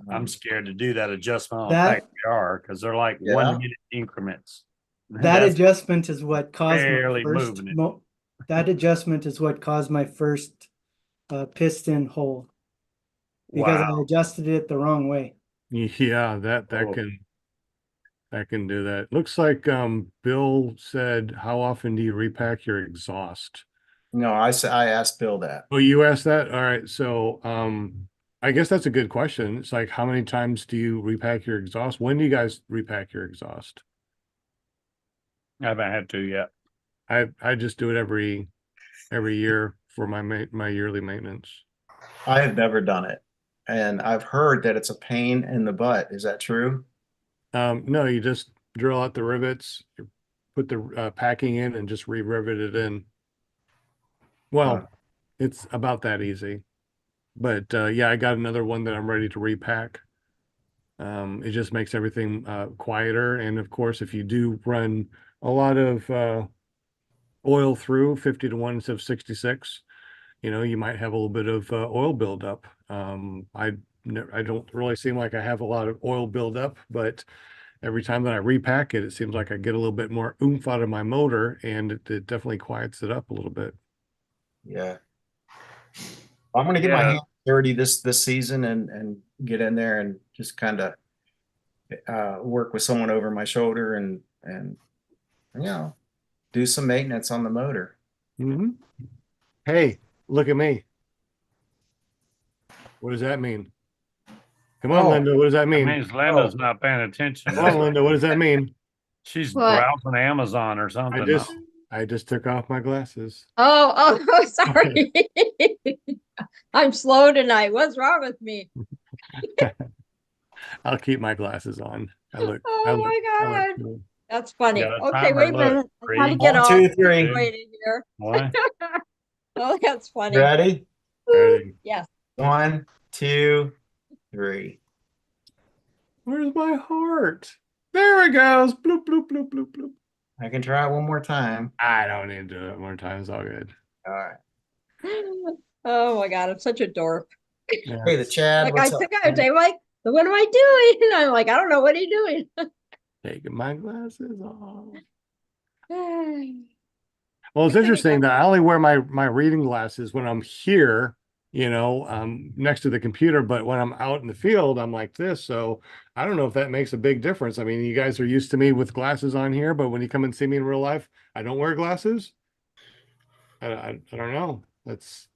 I'm scared to do that adjustment on That- PACR because they're like Yeah. 1 minute increments. That That's adjustment is what caused barely my first moving it. that adjustment is what caused my first piston hole, because Wow. I adjusted it the wrong way. Yeah, that Oh. can do that. Looks like Bill said, how often do you repack your exhaust? No, I asked Bill that. Oh, you asked that? All right. So I guess that's a good question. It's like, how many times do you repack your exhaust? When do you guys repack your exhaust? I haven't had to yet. I just do it every year for my yearly maintenance. I have never done it, and I've heard that it's a pain in the butt. Is that true? No, you just drill out the rivets, you put the packing in, and just re-rivet it in. Well, it's about that easy. But yeah, I got another one that I'm ready to repack. It just makes everything quieter. And of course, if you do run a lot of oil through 50-1 instead of 66, you might have a little bit of oil buildup. I don't really seem like I have a lot of oil buildup, but every time that I repack it, it seems like I get a little bit more oomph out of my motor, and it definitely quiets it up a little bit. Yeah. I'm gonna get my Yeah. hands dirty this season and get in there and just kind of work with someone over my shoulder and you know do some maintenance on the motor. Mhm. Hey, look at me. What does that mean? Come on, Oh. Linda. What does that That mean? means Linda's not paying attention. Come on, Linda. What does that mean? She's What? browsing Amazon or something. I just took off my glasses. Oh, sorry. I'm slow tonight. What's wrong with me? I'll keep my glasses on. Oh my God. cool. That's funny. Yeah, the Okay, timer, wait a look, minute. I gotta 3, get 1, all 2, 3. situated here. What? Oh, that's funny. Ready? Ready? Yes. 1, 2, 3. Where's my heart? There it goes. Bloop, bloop, bloop, bloop, bloop. I can try it one more time. I don't need to do it more times. All good. All right. Oh my God, I'm such a dork. Yeah. Hey, the Chad. Like I What's up? took out, I'm like, what am I doing? And I'm like, I don't know what are you doing. Taking my glasses off. Oh Well, it's Good thing I interesting got that I only wear my reading glasses when I'm here, next to the computer. But when I'm out in the field, I'm like this. So I don't know if that makes a big difference. I mean, you guys are used to me with glasses on here, but when you come and see me in real life, I don't wear glasses. I don't know. That's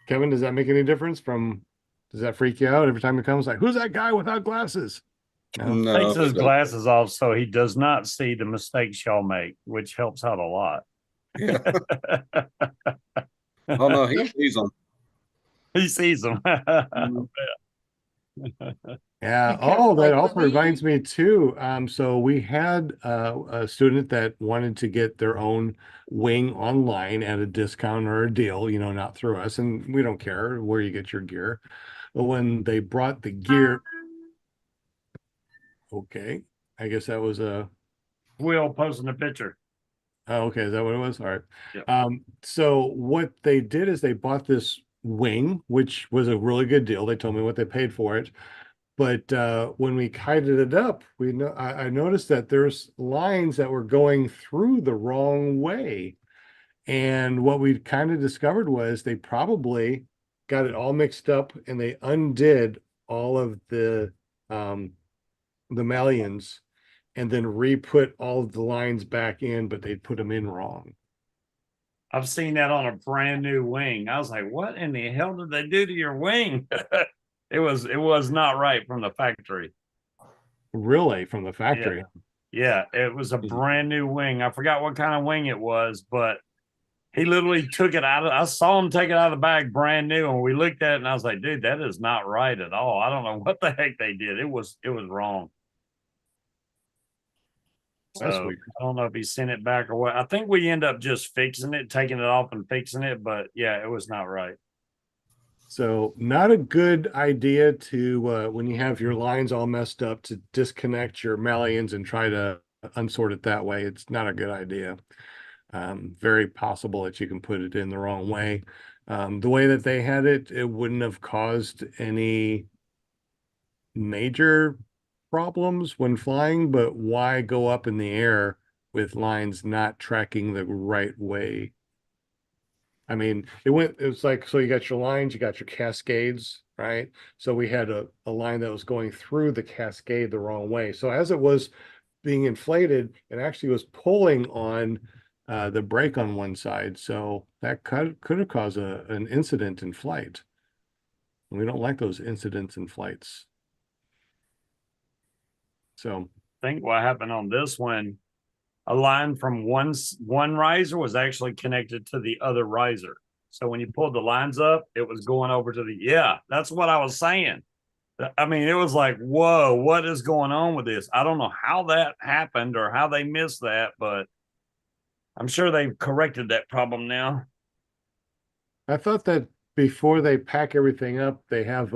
Kevin. Does that make any difference? Does that freak you out every time it comes? Like, who's that guy without glasses? No. No, Takes his glasses off so he does not see the mistakes y'all make, which helps out a lot. yeah. Oh no, he sees them. He sees them. Mhm. Yeah. Okay, Oh, that like, also let me- reminds me too. So we had a student that wanted to get their own wing online at a discount or a deal, not through us, and we don't care where you get your gear. But when they brought the gear, okay, I guess that was a. Will posting a picture. Oh, okay, is that what it was? All right. Yep. So what they did is they bought this wing, which was a really good deal. They told me what they paid for it. But when we kited it up, I noticed that there's lines that were going through the wrong way. And what we kind of discovered was they probably got it all mixed up and they undid all of the mullions and then re-put all of the lines back in, but they put them in wrong. I've seen that on a brand new wing. I was like, what in the hell did they do to your wing? It was not right from the factory. Really, from the factory. Yeah, it was a brand new wing. I forgot what kind of wing it was, but he literally took it out of, I saw him take it out of the bag brand new, and we looked at it and I was like, dude, that is not right at all. I don't know what the heck they did. It was wrong. That's So weird. I don't know if he sent it back or what. I think we end up just fixing it, taking it off and fixing it, but yeah, it was not right. So not a good idea to, when you have your lines all messed up, to disconnect your mullions and try to unsort it that way. It's not a good idea. Very possible that you can put it in the wrong way. The way that they had it, it wouldn't have caused any major problems when flying, but why go up in the air with lines not tracking the right way? I mean, it's like, so you got your lines, you got your cascades, right? So we had a line that was going through the cascade the wrong way. So as it was being inflated, it actually was pulling on the brake on one side. So that could have caused an incident in flight. We don't like those incidents in flights. So I think what happened on this one, a line from one riser was actually connected to the other riser. So when you pulled the lines up, it was going over to that's what I was saying. I mean, it was like, whoa, what is going on with this? I don't know how that happened or how they missed that, but I'm sure they've corrected that problem now. I thought that before they pack everything up, they have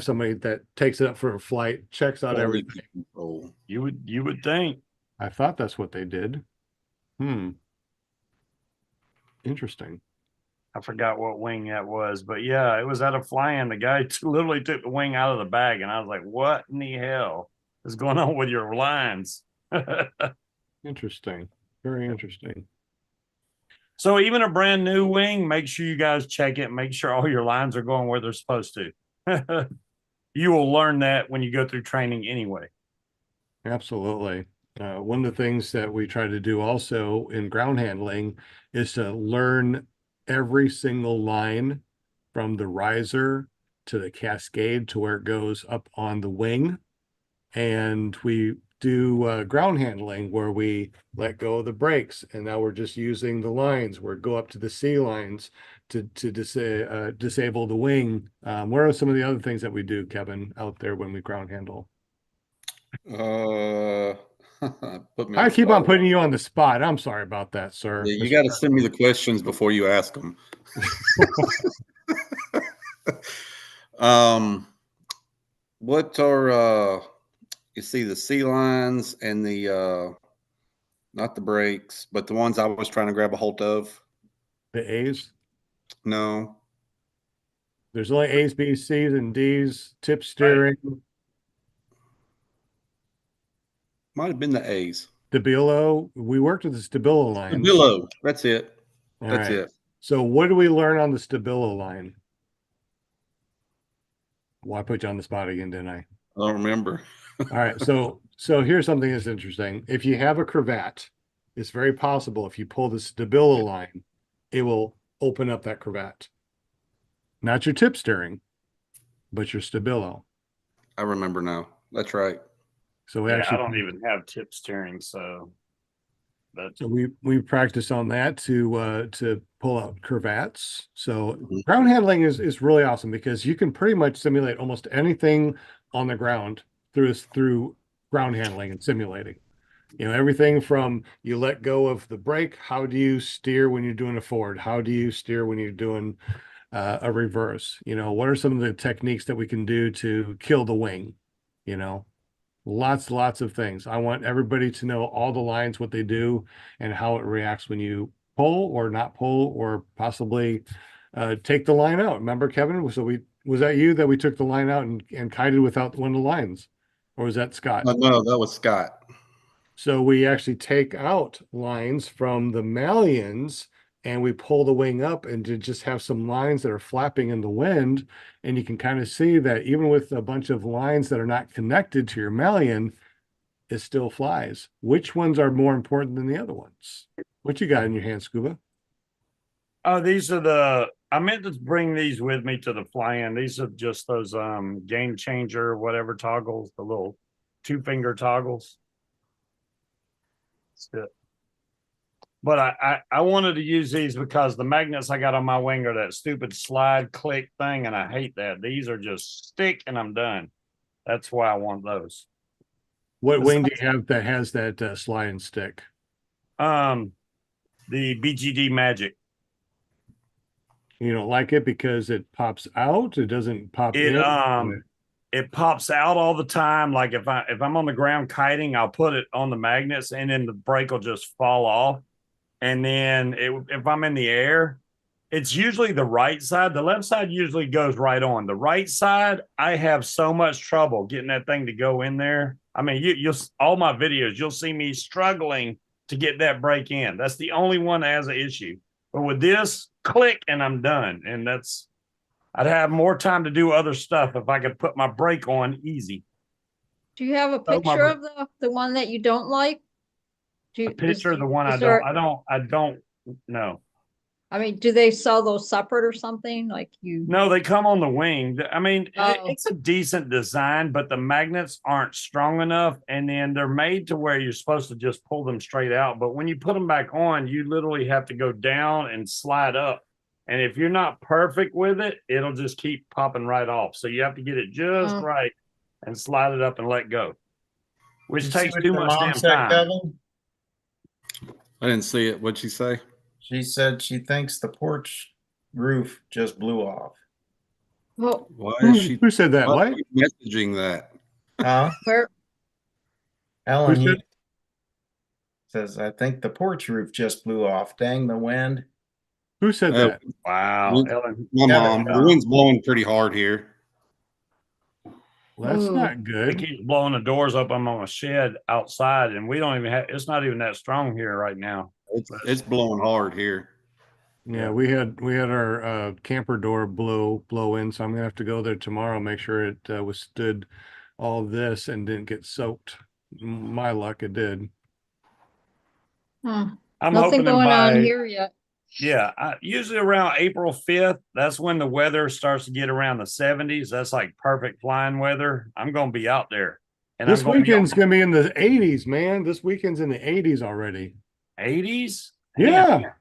somebody that takes it up for a flight, checks out Quality everything. control. You would think. I thought that's what they did. Interesting. I forgot what wing that was, but yeah, it was at a fly-in. The guy literally took the wing out of the bag, and I was like, what in the hell? is going on with your lines. Interesting. Very interesting. So even a brand new wing, make sure you guys check it. Make sure all your lines are going where they're supposed to. You will learn that when you go through training anyway. Absolutely. One of the things that we try to do also in ground handling is to learn every single line from the riser to the cascade to where it goes up on the wing. And we do ground handling where we let go of the brakes, and now we're just using the lines where go up to the C lines to disable the wing. What are some of the other things that we do, Kevin, out there when we ground handle? Put me I on keep spot. on putting you on the spot. I'm sorry about that, sir. Yeah, you got to send me the questions before you ask them. What are you see the C lines and the not the brakes, but the ones I was trying to grab a hold of? The A's. No. There's only A's, B's, C's, and D's. Tip steering. Might have been the A's. Stabilo. We worked with the Stabilo lines. Stabilo. That's it. All That's right. it. So what do we learn on the Stabilo line? Well, I put you on the spot again, didn't I? I don't remember. All right. So here's something that's interesting. If you have a cravat, it's very possible if you pull the Stabilo line, it will open up that cravat. Not your tip steering, but your Stabilo. I remember now. That's right. So we Yeah, actually I don't even have tip steering, so that's So we practice on that to pull out cravats. So Mhm. ground handling is really awesome because you can pretty much simulate almost anything on the ground through ground handling and simulating. You know, everything from you let go of the brake, how do you steer when you're doing a forward? How do you steer when you're doing a reverse? You know, what are some of the techniques that we can do to kill the wing? You know, lots of things. I want everybody to know all the lines, what they do, and how it reacts when you pull or not pull, or possibly take the line out. Remember, Kevin? So was that you that we took the line out and kited without one of the lines, or was that Scott? No, that was Scott. So we actually take out lines from the malleons and we pull the wing up and to just have some lines that are flapping in the wind. And you can kind of see that even with a bunch of lines that are not connected to your malleon, it still flies. Which ones are more important than the other ones? What you got in your hand, Scuba? oh, these are I meant to bring these with me to the fly-in. These are just those game changer, whatever toggles, the little 2-finger toggles. That's it. But I wanted to use these because the magnets I got on my wing are that stupid slide click thing, and I hate that. These are just stick and I'm done. That's why I want those. What wing do you have that has that slide and stick? The BGD Magic. You don't like it because it pops out? It doesn't pop in? It pops out all the time. Like if I'm on the ground kiting, I'll put it on the magnets and then the brake will just fall off. And then if I'm in the air, it's usually the right side. The left side usually goes right on. The right side, I have so much trouble getting that thing to go in there. I mean, you'll all my videos, you'll see me struggling to get that brake in. That's the only one that has an issue. But with this, click and I'm done. And I'd have more time to do other stuff if I could put my brake on easy. Do you have a Oh, my picture of the one that you don't like? A picture of the one I don't know. I mean, do they sell those separate or something? Like you? No, they come on the wing. I mean, Oh. it's a decent design, but the magnets aren't strong enough. And then they're made to where you're supposed to just pull them straight out. But when you put them back on, you literally have to go down and slide up. And if you're not perfect with it, it'll just keep popping right off. So you have to get it just Oh. right and slide it up and let go, which You see takes what too your much mom damn said, time. Kevin? I didn't see it. What'd she say? She said she thinks the porch roof just blew off. Well, Why is she Who said that? why are What? you messaging that? Huh? where? Ellen Who he said- says, I think the porch roof just blew off. Dang the wind. Who said that? Wow, We- Ellen. My Yeah, mom. but- The wind's blowing pretty hard here. Well, that's Ooh. not It good. keeps blowing the doors open on a shed outside, and we don't even have. It's not even that strong here right now. It's blowing hard here. Yeah, we had our camper door blow in, so I'm gonna have to go there tomorrow, make sure it withstood all this and didn't get soaked. My luck, it did. Huh. I'm Nothing hoping to going on buy. here yet. Yeah, usually around April 5th, that's when the weather starts to get around the 70s. That's like perfect flying weather. I'm going to be out there. And This I'm going to be on weekend's gonna be in the 80s, man. This weekend's in the 80s already. 80s. Yeah.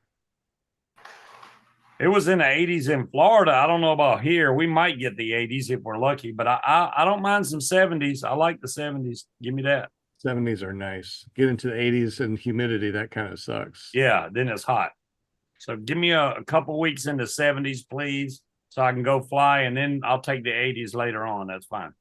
It was in the 80s in Florida. I don't know about here. We might get the 80s if we're lucky, but I don't mind some 70s. I like the 70s. Give me that. 70s are nice. Get into the 80s and humidity, that kind of sucks. Yeah, then it's hot. So give me a couple weeks in the 70s, please, so I can go fly, and then I'll take the 80s later on. That's fine.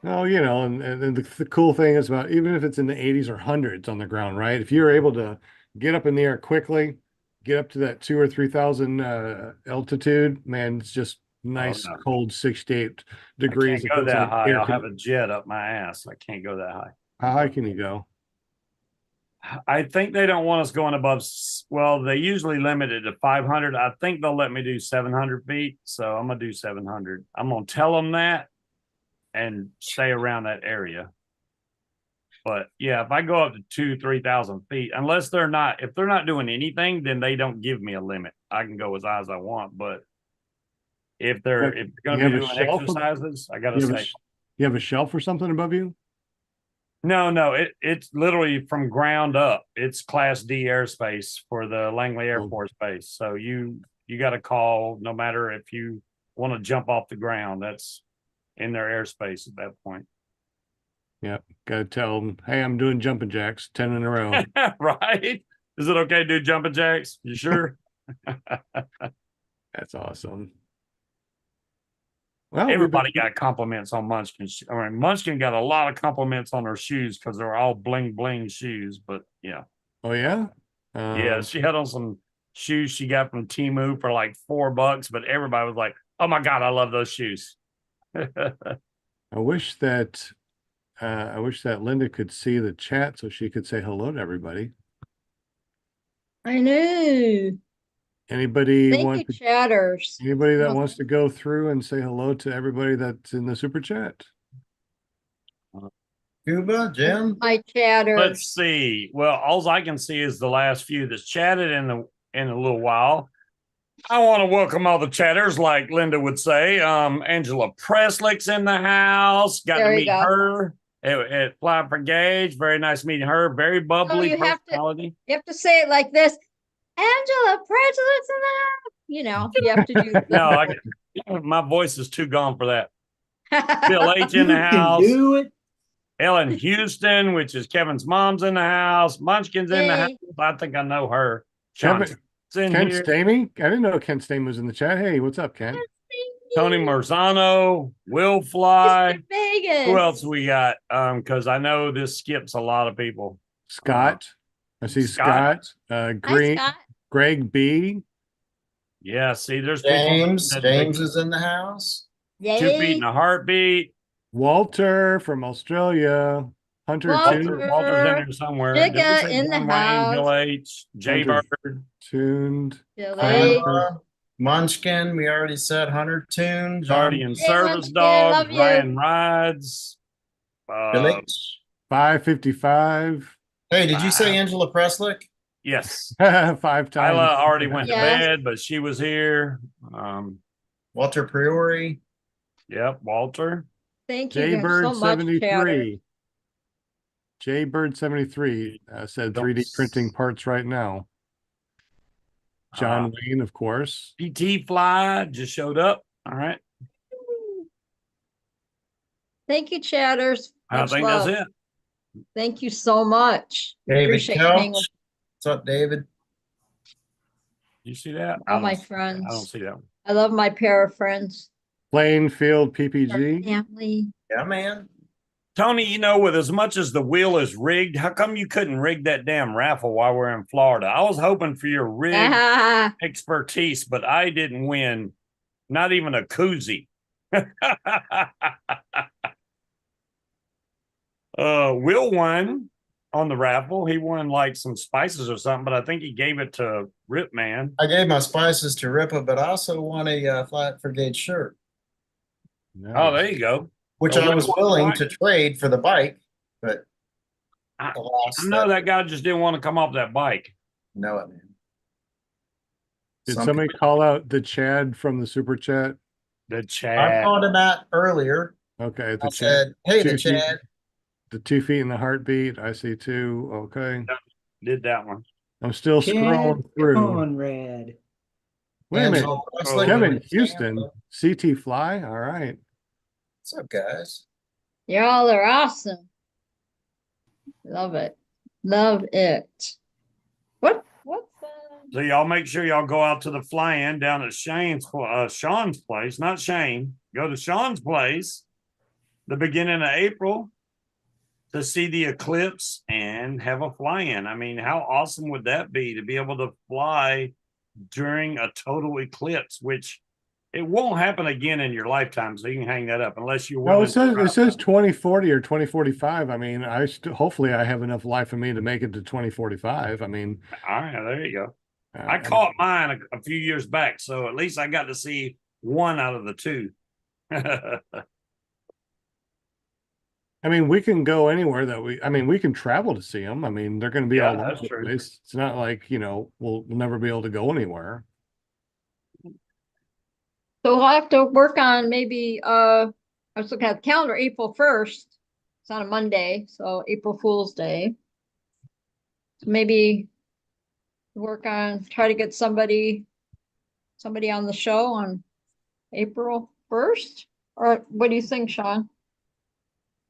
No, and the cool thing is about even if it's in the 80s or hundreds on the ground, right? If you're able to get up in the air quickly, get up to that 2,000 or 3,000 altitude, man, it's just nice, no. cold 68 I degrees. can't It go feels that like high. air I'll have con- a jet up my ass. I can't go that high. How high can you go? I think they don't want us going above. Well, they usually limit it to 500. I think they'll let me do 700 feet. So I'm gonna do 700. I'm gonna tell them that and stay around that area. But yeah, if I go up to 2,000-3,000 feet, if they're not doing anything, then they don't give me a limit. I can go as high as I want. But if they're You going have to a be doing shelf? exercises, I gotta You have a, say. you have a shelf or something above you? No, it's literally from ground up. It's Class D airspace for the Langley Air Oh. Force Base. So you got to call no matter if you want to jump off the ground. That's in their airspace at that point. Yep. Gotta tell them, hey, I'm doing jumping jacks, 10 in a row. Right? Is it okay to do jumping jacks? You sure? That's awesome. Well, we've Everybody been- got compliments on Munchkin. I mean, Munchkin got a lot of compliments on her shoes because they're all bling bling shoes. But yeah. Oh yeah? Yeah, she had on some shoes she got from Temu for like $4, but everybody was like, "Oh my god, I love those shoes." I wish that Linda could see the chat so she could say hello to everybody. I know. Anybody Thank want you, to, chatters. anybody that Well, wants to go through and say hello to everybody that's in the super chat? Cuba, Jim? My chatters. Let's see. Well, all I can see is the last few that's chatted in a little while. I want to welcome all the chatters, like Linda would say. Angela Preslick's in the house. Got There to you meet go. her at Fly for Gauge. Very nice meeting her. Very bubbly you have to- personality. You have to say it like this. Angela President's in the house. You know, you have to do No, my voice is too gone for that. Bill H in the You can house. do it. Ellen Houston, which is Kevin's mom's in the house. Munchkin's in the house. Yay. I think I know her. Sean Kevin, in Ken here. Stamey? I didn't know Ken Stamey was in the chat. Hey, what's up, Ken? Tony Marzano, Will Fly. Mr. Vegas. Who else we got? Because I know this skips a lot of people. Scott. I see Scott. Scott. Hi, Scott. Greg B. Yeah, see, there's James. people. James is in the house. 2 feet Yay. in a heartbeat. Walter from Australia. Hunter Walter. Tuned. Walter's in there somewhere. Jigga Did we say in the John Wayne, Bill house. H, Jay Hunter. Bird, Tuned. Billy. Munchkin, we already said Hunter Tune. Guardian Hey, Service Munchkin, Dog, love you. Ryan Rides. Billy. 555. Hey, did you say Angela Preslick? Yes. 5 times. Isla already went to Yes. bed, but she was here. Walter Priori. Yep, Walter. Thank you Jaybird so much, chatter. 73. Jaybird 73 said 3D printing parts right now. John Wayne, of course. PT Fly just showed up. All right. Thank you, chatters. I Much think love. that's it. Thank you so much. David Appreciate you hanging Kelch. with What's up, David? You see that? all I my don't- friends. I don't see that one. I love my pair of friends. Plainfield Our PPG. family. Yeah, man. Tony, with as much as the wheel is rigged, how come you couldn't rig that damn raffle while we're in Florida? I was hoping for your rig Ah, expertise, but I didn't win. Not even a koozie. Will won on the raffle. He won like some spices or something, but I think he gave it to Rip Man. I gave my spices to Ripa, but I also won a Flat Brigade shirt, Oh, Nice. there you go. which So I Will was won the willing bike. to trade for the bike, but I alas, know that guy just didn't want to come off that bike. no, it man. Did Some somebody call out the Chad from the super chat? The I Chad. called him out earlier. Okay, I the Chad. said, "Hey, the 2 feet, Chad." the 2 feet in the heartbeat. I see 2. Okay. Did that one. I'm still Chad scrolling through. Conrad. Wait a minute. Angela Oh, Wrestling Kevin in Houston, Tampa. CT Fly. All right. What's up, guys? Y'all are awesome. Love it. Love it. What's So y'all make sure y'all go out to the fly-in down at Sean's place, not Shane. Go to Sean's place the beginning of April to see the eclipse and have a fly-in. I mean, how awesome would that be to be able to fly during a total eclipse, which it won't happen again in your lifetime. So you can hang that up unless you're No, willing. it says 2040 or 2045. I mean, hopefully I have enough life in me to make it to 2045. I mean, All right, there you go. I I caught mine a few years back, so at least I got to see one out of the two. mean, we can go anywhere we can travel to see them. I mean, they're going to be Yeah, all over that's the true. place. It's not like, we'll never be able to go anywhere. So we'll have to work on maybe I was looking at the calendar, April 1st. It's on a Monday, so April Fool's Day. So maybe try to get somebody on the show on April 1st. Or what do you think, Sean?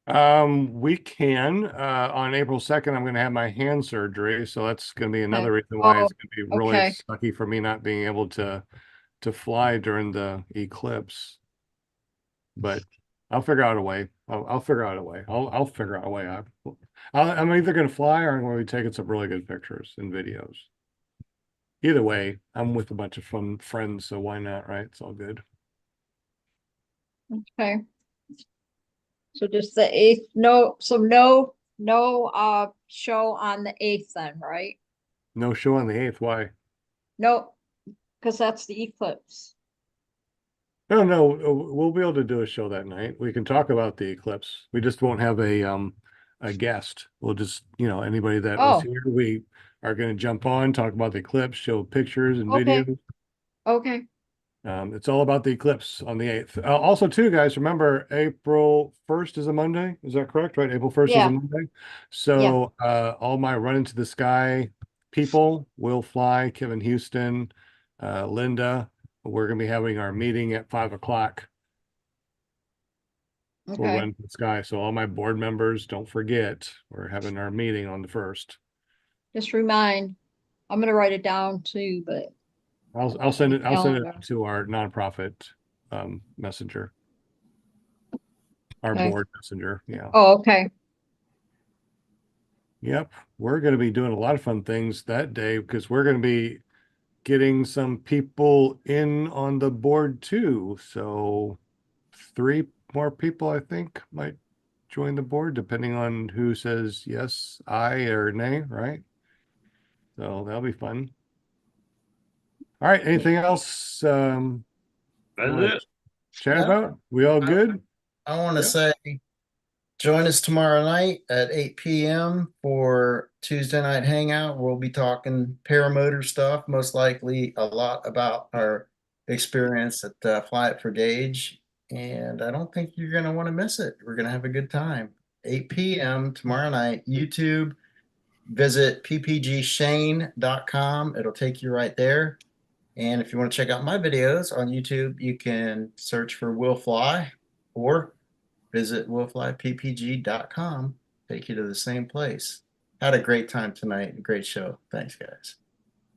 We can, on April 2nd, I'm going to have my hand surgery. So that's going to be another reason why Oh, it's going to be really okay. sucky for me not being able to fly during the eclipse. But I'll figure out a way. I'll figure out a way. I'll figure out a way. I'm either going to fly or I'm going to be taking some really good pictures and videos. Either way, I'm with a bunch of fun friends, so why not, right? It's all good. Okay. So just the 8th, no show on the 8th then, right? No show on the 8th. Why? No, because that's the eclipse. No, we'll be able to do a show that night. We can talk about the eclipse. We just won't have a guest. We'll just, anybody that was Oh. here, we are going to jump on, talk about the eclipse, show pictures and Okay. videos. Okay. It's all about the eclipse on the 8th. Also, too, guys, remember April 1st is a Monday. Is that correct? Right? April 1st is Yeah. a Monday. So all my Run Into the Sky people will fly. Kevin Houston, Linda. We're going to be having our meeting at 5 o'clock for Run Okay. Into the Sky. So all my board members, don't forget, we're having our meeting on the 1st. Just remind. I'm gonna write it down too, but I'll send it calendar. to our nonprofit messenger. Our Okay. board messenger. Yeah. Oh, okay. Yep. We're going to be doing a lot of fun things that day because we're going to be getting some people in on the board too. So 3 more people, I think, might join the board depending on who says yes, aye, or nay, right? So that'll be fun. All right. Anything else That's wanna it. chat No. about? We all good? I want to Yeah. say, join us tomorrow night at 8 p.m. for Tuesday night hangout. We'll be talking paramotor stuff, most likely a lot about our experience at Fly It for Gauge. And I don't think you're going to want to miss it. We're going to have a good time. 8 p.m. tomorrow night, YouTube. Visit ppgshane.com. It'll take you right there. And if you want to check out my videos on YouTube, you can search for Will Fly or visit willflyppg.com. Take you to the same place. Had a great time tonight. Great show. Thanks, guys.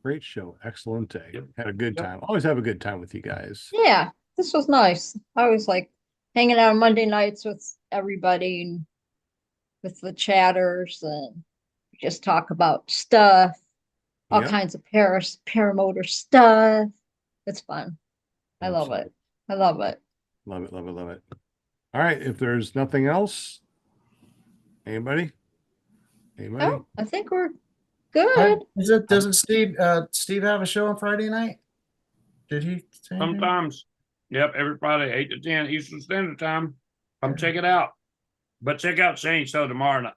Great show. Excellent day. Yep. Had a good Yep. time. Always have a good time with you guys. Yeah, this was nice. I was like hanging out on Monday nights with everybody and with the chatters and just talk about stuff, all Yep. kinds of paramotor stuff. It's fun. I love Absolutely. it. I love it. Love it, love it, love it. All right. If there's nothing else, Anybody? Anybody? No, I think we're good. Doesn't Steve have a show on Friday night? Did he say anything? Sometimes, yep, every Friday, 8 to 10 Eastern Standard Time. Come check it out. But check out Shane's show tomorrow night.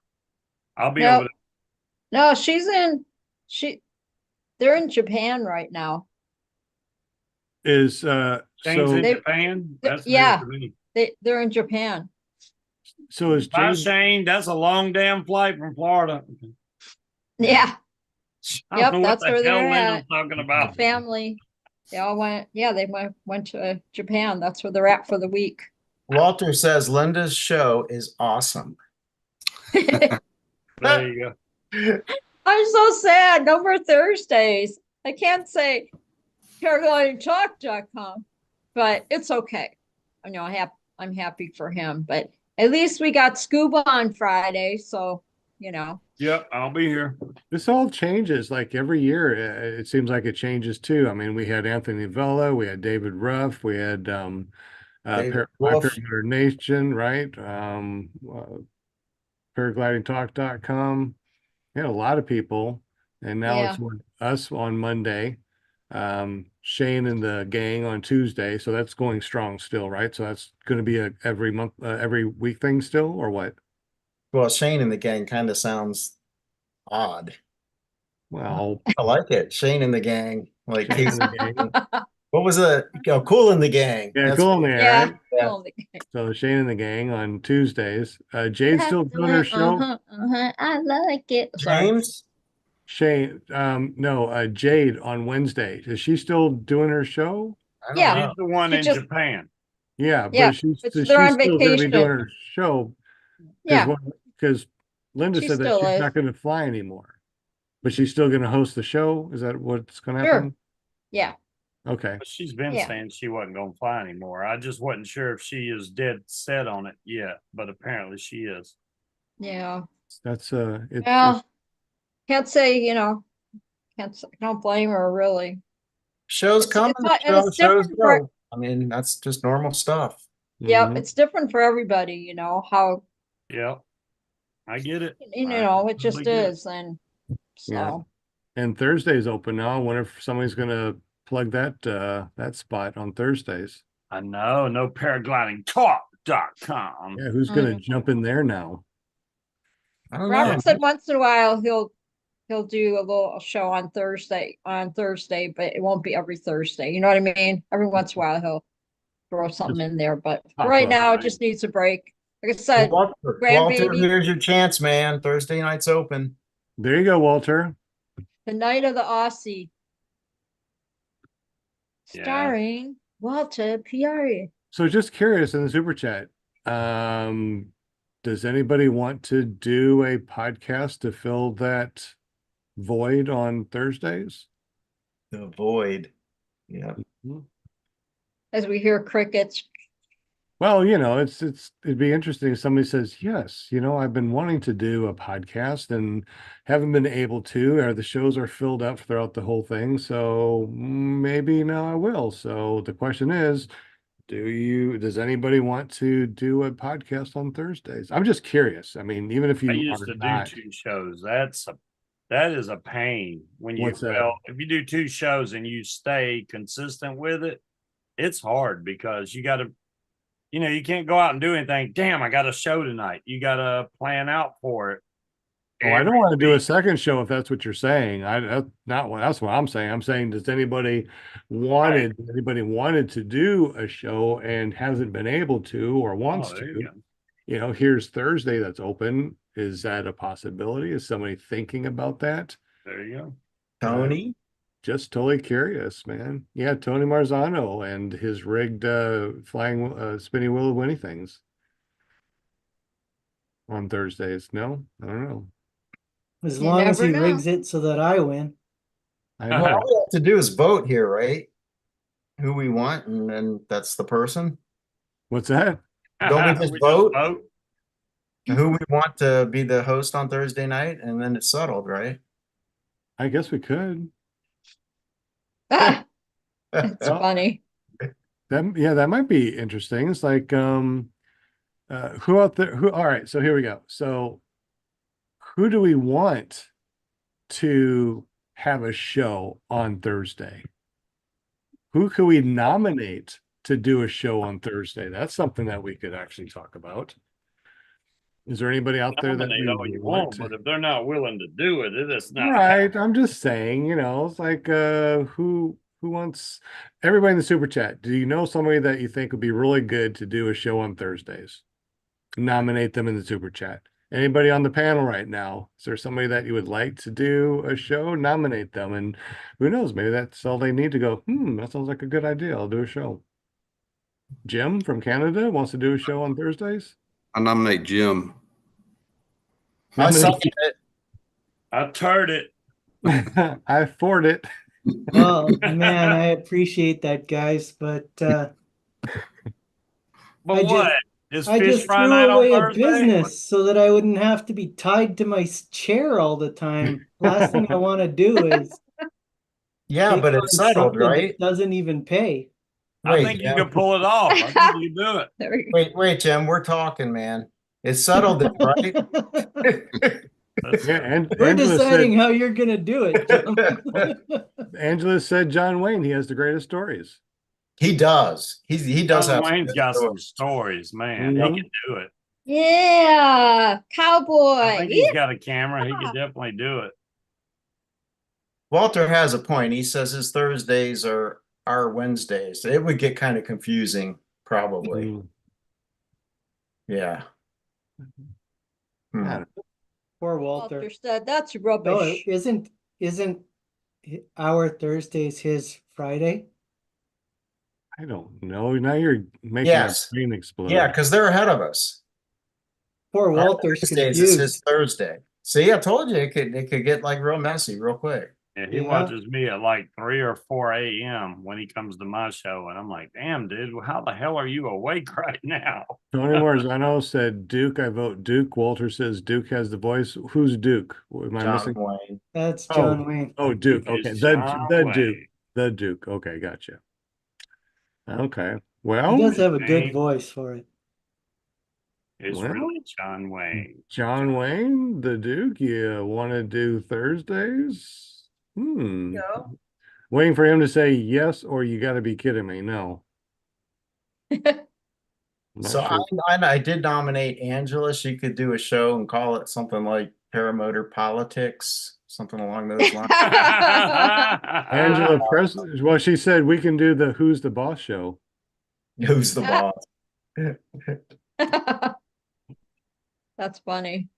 I'll be No. over No, they're in Japan right now. Is there. Shane's in They- Japan. That's yeah. news to me. They're in Japan. so is Bye, Jade? Shane. That's a long damn flight from Florida. Yeah, I don't Yep, know what that's the where they're hell Linda's at. talking the about. family. They all went. Yeah, they went to Japan. That's where they're at for the week. Walter says Linda's show is awesome. There you go. I'm so sad. No more Thursdays. I can't say paraglidingtalk.com, but it's okay. I know I'm happy for him, but at least we got scuba on Friday, so Yep, I'll be here. This all changes like every year. It seems like it changes too. I mean, we had Anthony Vella, we had David Ruff, we had David My Wolf. Paramotor Nation, right? Paraglidingtalk.com. We had a lot of people, and now it's with us on Monday. Shane and the gang on Tuesday, so that's going strong still, right? So that's going to be a every month, every week thing still, or what? Well, Shane and the gang kind of sounds odd. Well, I like it. Shane and the gang. Like Shane and the gang. what was it? Oh, Cool in the Gang. Yeah, That's cool in there, yeah. right? Yeah. Oh, So Shane and the gang on Tuesdays. Jade's still doing her show. I like it. Sorry. James. Shane, no, Jade on Wednesday. Is she still doing her show? I don't Yeah. know. She's the one She in just- Japan. Yeah, Yeah, but she's but she's they're on still going to be doing vacation. her show. Yeah, Because Linda She said that still she's is. not going to fly anymore, but she's still going to host the show. Is that what's going to Sure. happen? yeah. Okay. But she's been Yeah. saying she wasn't going to fly anymore. I just wasn't sure if she is dead set on it yet, but apparently she is. Yeah. That's it's Well, can't say, don't blame her really. Shows It's- coming. it's not- and it's shows different for- go. I mean, that's just normal stuff. Yep, mhm. it's different for everybody, how, Yep. I get it. it just totally get it. is, and Yeah. so, And Thursday's open now. I wonder if somebody's going to plug that spot on Thursdays. I know. No paraglidingtalk.com. Yeah, who's going to jump in there now? I don't know. Robert said once in a while he'll do a little show on Thursday, but it won't be every Thursday. You know what I mean? Every once in a while he'll throw something in there, but pop right up, now it right? just needs a break. Like I said, Walter, grandbaby. here's your chance, man. Thursday night's open. There you go, Walter. The Night of the Aussie. Yeah. Starring Walter Piari. So just curious in the super chat, does anybody want to do a podcast to fill that void on Thursdays? The void. Yeah. As we hear crickets. Well, it'd be interesting if somebody says, yes, I've been wanting to do a podcast and haven't been able to, or the shows are filled up throughout the whole thing. So maybe now I will. So the question is, does anybody want to do a podcast on Thursdays? I'm just curious. I mean, even if I you used are to not, do 2 shows. That is a pain when What's that? if you do 2 shows and you stay consistent with it, it's hard because you got to, you can't go out and do anything. Damn, I got a show tonight. You got to plan out for it. oh, I don't want to do a second show if that's what you're saying. That's what I'm saying. I'm saying, does anybody wanted to do a show and hasn't been able to or wants there you to? go. Here's Thursday that's open. Is that a possibility? Is somebody thinking about that? There you go. Tony. Just totally curious, man. Yeah, Tony Marzano and his rigged flying spinny wheel of winnie things on Thursdays. No, I don't know. As You long as never he know. rigs it so that I win. I Well, know. all we have to do is vote here, right? Who we want, and then that's the person. What's that? Don't we just We vote? vote? Who we want to be the host on Thursday night, and then it's settled, right? I guess we could. Ah, it's Well, funny. that might be interesting. It's like who out there all right, so here we go. So who do we want to have a show on Thursday? Who could we nominate to do a show on Thursday? That's something that we could actually talk about. Is there anybody out there that Nominate all we you want want, to? but if they're not willing to do it, it is not. Right. I'm just saying, it's like who wants everybody in the super chat? Do you know somebody that you think would be really good to do a show on Thursdays? Nominate them in the super chat. Anybody on the panel right now? Is there somebody that you would like to do a show? Nominate them. And who knows, maybe that's all they need to go, that sounds like a good idea. I'll do a show. Jim from Canada wants to do a show on Thursdays. I nominate Jim. I second it. I turned it. I afford it. Well, man, I appreciate that, guys, but But I what? Is I fish just fry threw night on away a Thursday? business so that I wouldn't have to be tied to my chair all the time. Last thing I want to do is Yeah, take but on it's settled, something that right? doesn't even pay. I Wait, think you Jim. can pull it off. I think you can do it. There we go. Wait, Jim, we're talking, man. It's settled, then, right? That's Yeah, it. and We're Angela deciding said, how you're gonna do it, Jim. Angela said John Wayne, he has the greatest stories. He does. He does John have some Wayne's good got some stories. stories, man. Mhm. He can do it. Yeah, I cowboy. think he's got a camera. He can definitely do it. Walter has a point. He says his Thursdays are our Wednesdays. It would get kind of confusing, probably. Mm, Yeah. Hmm. yeah. Poor Walter Walter. said that's No, rubbish. isn't our Thursdays his Friday? I don't know. Now you're making Yes. my brain explode. Yeah, because they're ahead of us. Poor Our Walter's Wednesdays is his confused. Thursday. See, I told you it could get like real messy real quick. Yeah, he Yeah. watches me at like 3 or 4 a.m. when he comes to my show, and I'm like, "Damn, dude, how the hell are you awake right now?" Tony Marzano said Duke. I vote Duke. Walter says Duke has the voice. Who's Duke? Am I John missing? Wayne. That's John Wayne. Oh, Duke. Duke is Okay. John The Duke. Wayne. The Duke. Okay, gotcha. Okay. He Well, does have a good Wayne. voice for it. It's Well. really John Wayne. John Wayne, the Duke, you want to do Thursdays? Waiting for him to say yes, or you got to be kidding me. No. I'm not So sure. I did nominate Angela. She could do a show and call it something like Paramotor Politics, something along those lines. Angela Press. Well, she said we can do the Who's the Boss show. Who's the boss? That's funny.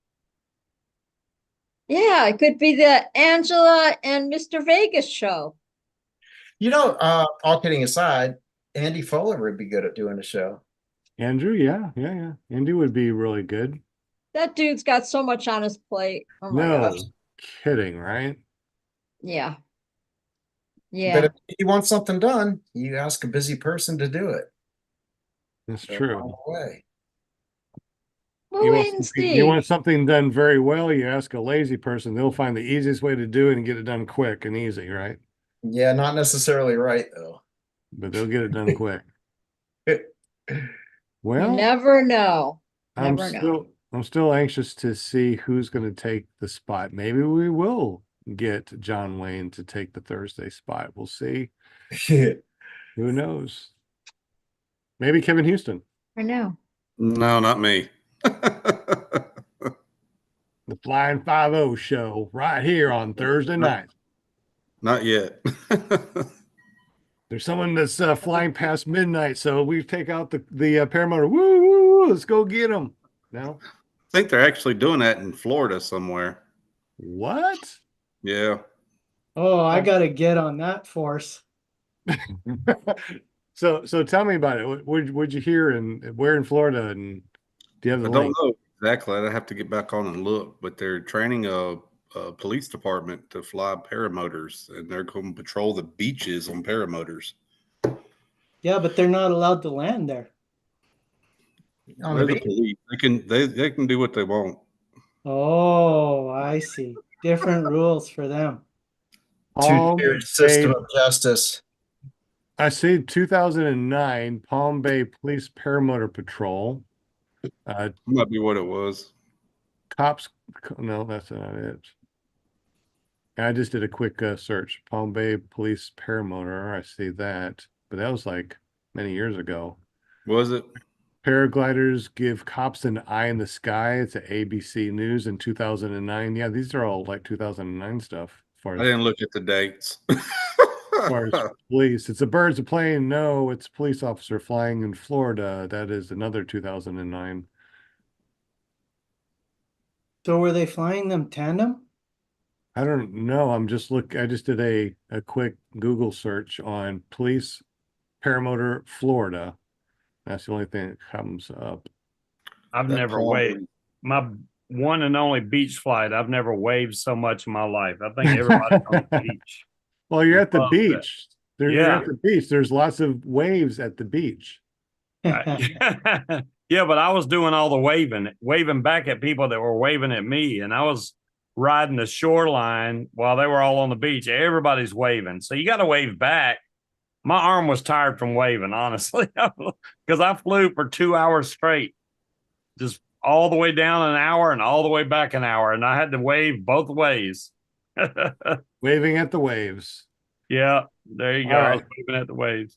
Yeah, it could be the Angela and Mr. Vegas show. All kidding aside, Andy Fuller would be good at doing a show. Andrew, yeah. Andy would be really good. That dude's got so much on his plate. Oh my No gosh. kidding, right? Yeah. But Yeah. if you want something done, you ask a busy person to do it. That's They'll true. find a way. We'll wait and see. You want something done very well, you ask a lazy person, they'll find the easiest way to do it and get it done quick and easy, right? Yeah, not necessarily right though. But they'll get it done quick. You Well, never know. I'm Never know. still anxious to see who's going to take the spot. Maybe we will get John Wayne to take the Thursday spot. We'll see. Who knows? Maybe Kevin Houston. I know. No, not me. The Flying 5-0 show right here on Thursday night. Not yet. There's someone that's flying past midnight, so we take out the paramotor. Woo, woo, woo, let's go get them. No? I think they're actually doing that in Florida somewhere. What? Yeah. Oh, I gotta get on that force. So tell me about it. What'd you hear and where in Florida? And do you have I the don't link? know exactly. I'd have to get back on and look, but they're training a police department to fly paramotors, and they're going to patrol the beaches on paramotors. Yeah, but they're not allowed to land there. On They're the the beach. police. They can do what they want. Oh, I see. Different rules for them. Two-tiered system of justice. I see 2009 Palm Bay Police Paramotor Patrol. Might be what it was. Cops, no, that's not it. I just did a quick search. Palm Bay Police Paramotor. I see that, but that was like many years ago. Was it? Paragliders give cops an eye in the sky. It's at ABC News in 2009. Yeah, these are all like 2009 stuff. As far I as, didn't look at the dates. as far as police, it's a bird's a plane. No, it's a police officer flying in Florida. That is another 2009. So were they flying them tandem? I don't know. I just did a quick Google search on police paramotor Florida. That's the only thing that comes up. I've That never Palm waved. Bay- My one and only beach flight, I've never waved so much in my life. I think everybody on the beach. Well, you're at the Love that. beach. You're Yeah. at the beach. There's lots of waves at the beach. Yeah, but I was doing all the waving back at people that were waving at me, and I was riding the shoreline while they were all on the beach. Everybody's waving, so you got to wave back. My arm was tired from waving, honestly, because I flew for 2 hours straight, just all the way down an hour and all the way back an hour, and I had to wave both ways. Waving at the waves. Yeah, there you go. All I was right. waving at the waves.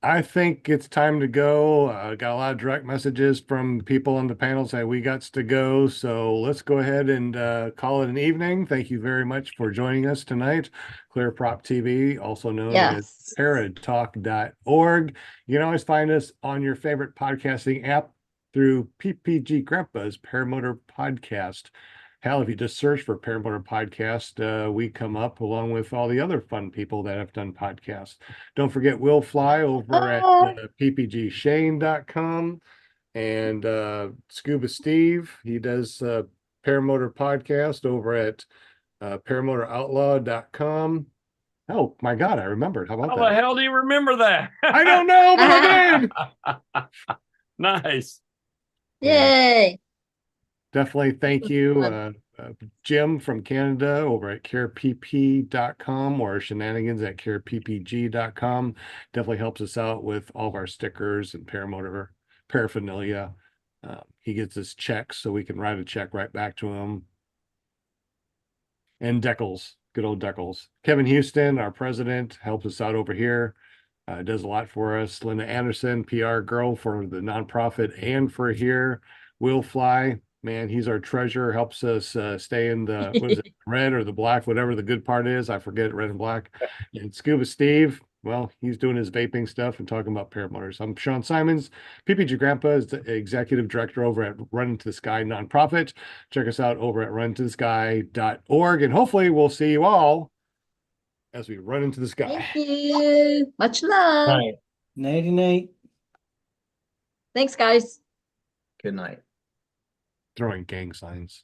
I think it's time to go. Got a lot of direct messages from people on the panel saying we got to go. So let's go ahead and call it an evening. Thank you very much for joining us tonight. Clear Prop TV, also known as Yes. paratalk.org. You can always find us on your favorite podcasting app through PPG Grandpa's Paramotor Podcast. Hell, if you just search for Paramotor Podcast, we come up along with all the other fun people that have done podcasts. Don't forget Will Fly over at ppgshane.com and Scuba Steve. He does Paramotor Podcast over at paramotoroutlaw.com. Oh my God, I remembered. How about How that? the hell do you remember that? I don't know, but I did. Nice. Yay. Definitely thank you, Jim from Canada over at carepp.com or shenanigans at careppg.com. Definitely helps us out with all of our stickers and paramotor paraphernalia. He gets his checks so we can write a check right back to him. And Deckles, good old Deckles. Kevin Houston, our president, helps us out over here. Does a lot for us. Linda Anderson, PR girl for the nonprofit and for here. Will Fly, man, he's our treasurer, helps us stay in the what is it, red or the black, whatever the good part is. I forget red and black. And Scuba Steve, well, he's doing his vaping stuff and talking about paramotors. I'm Sean Symons. PPG Grandpa is the executive director over at Run Into the Sky nonprofit. Check us out over at runintothesky.org, and hopefully we'll see you all as we run into the sky. Thank you. Much love. Nighty night. Thanks, guys. Good night. Throwing gang signs.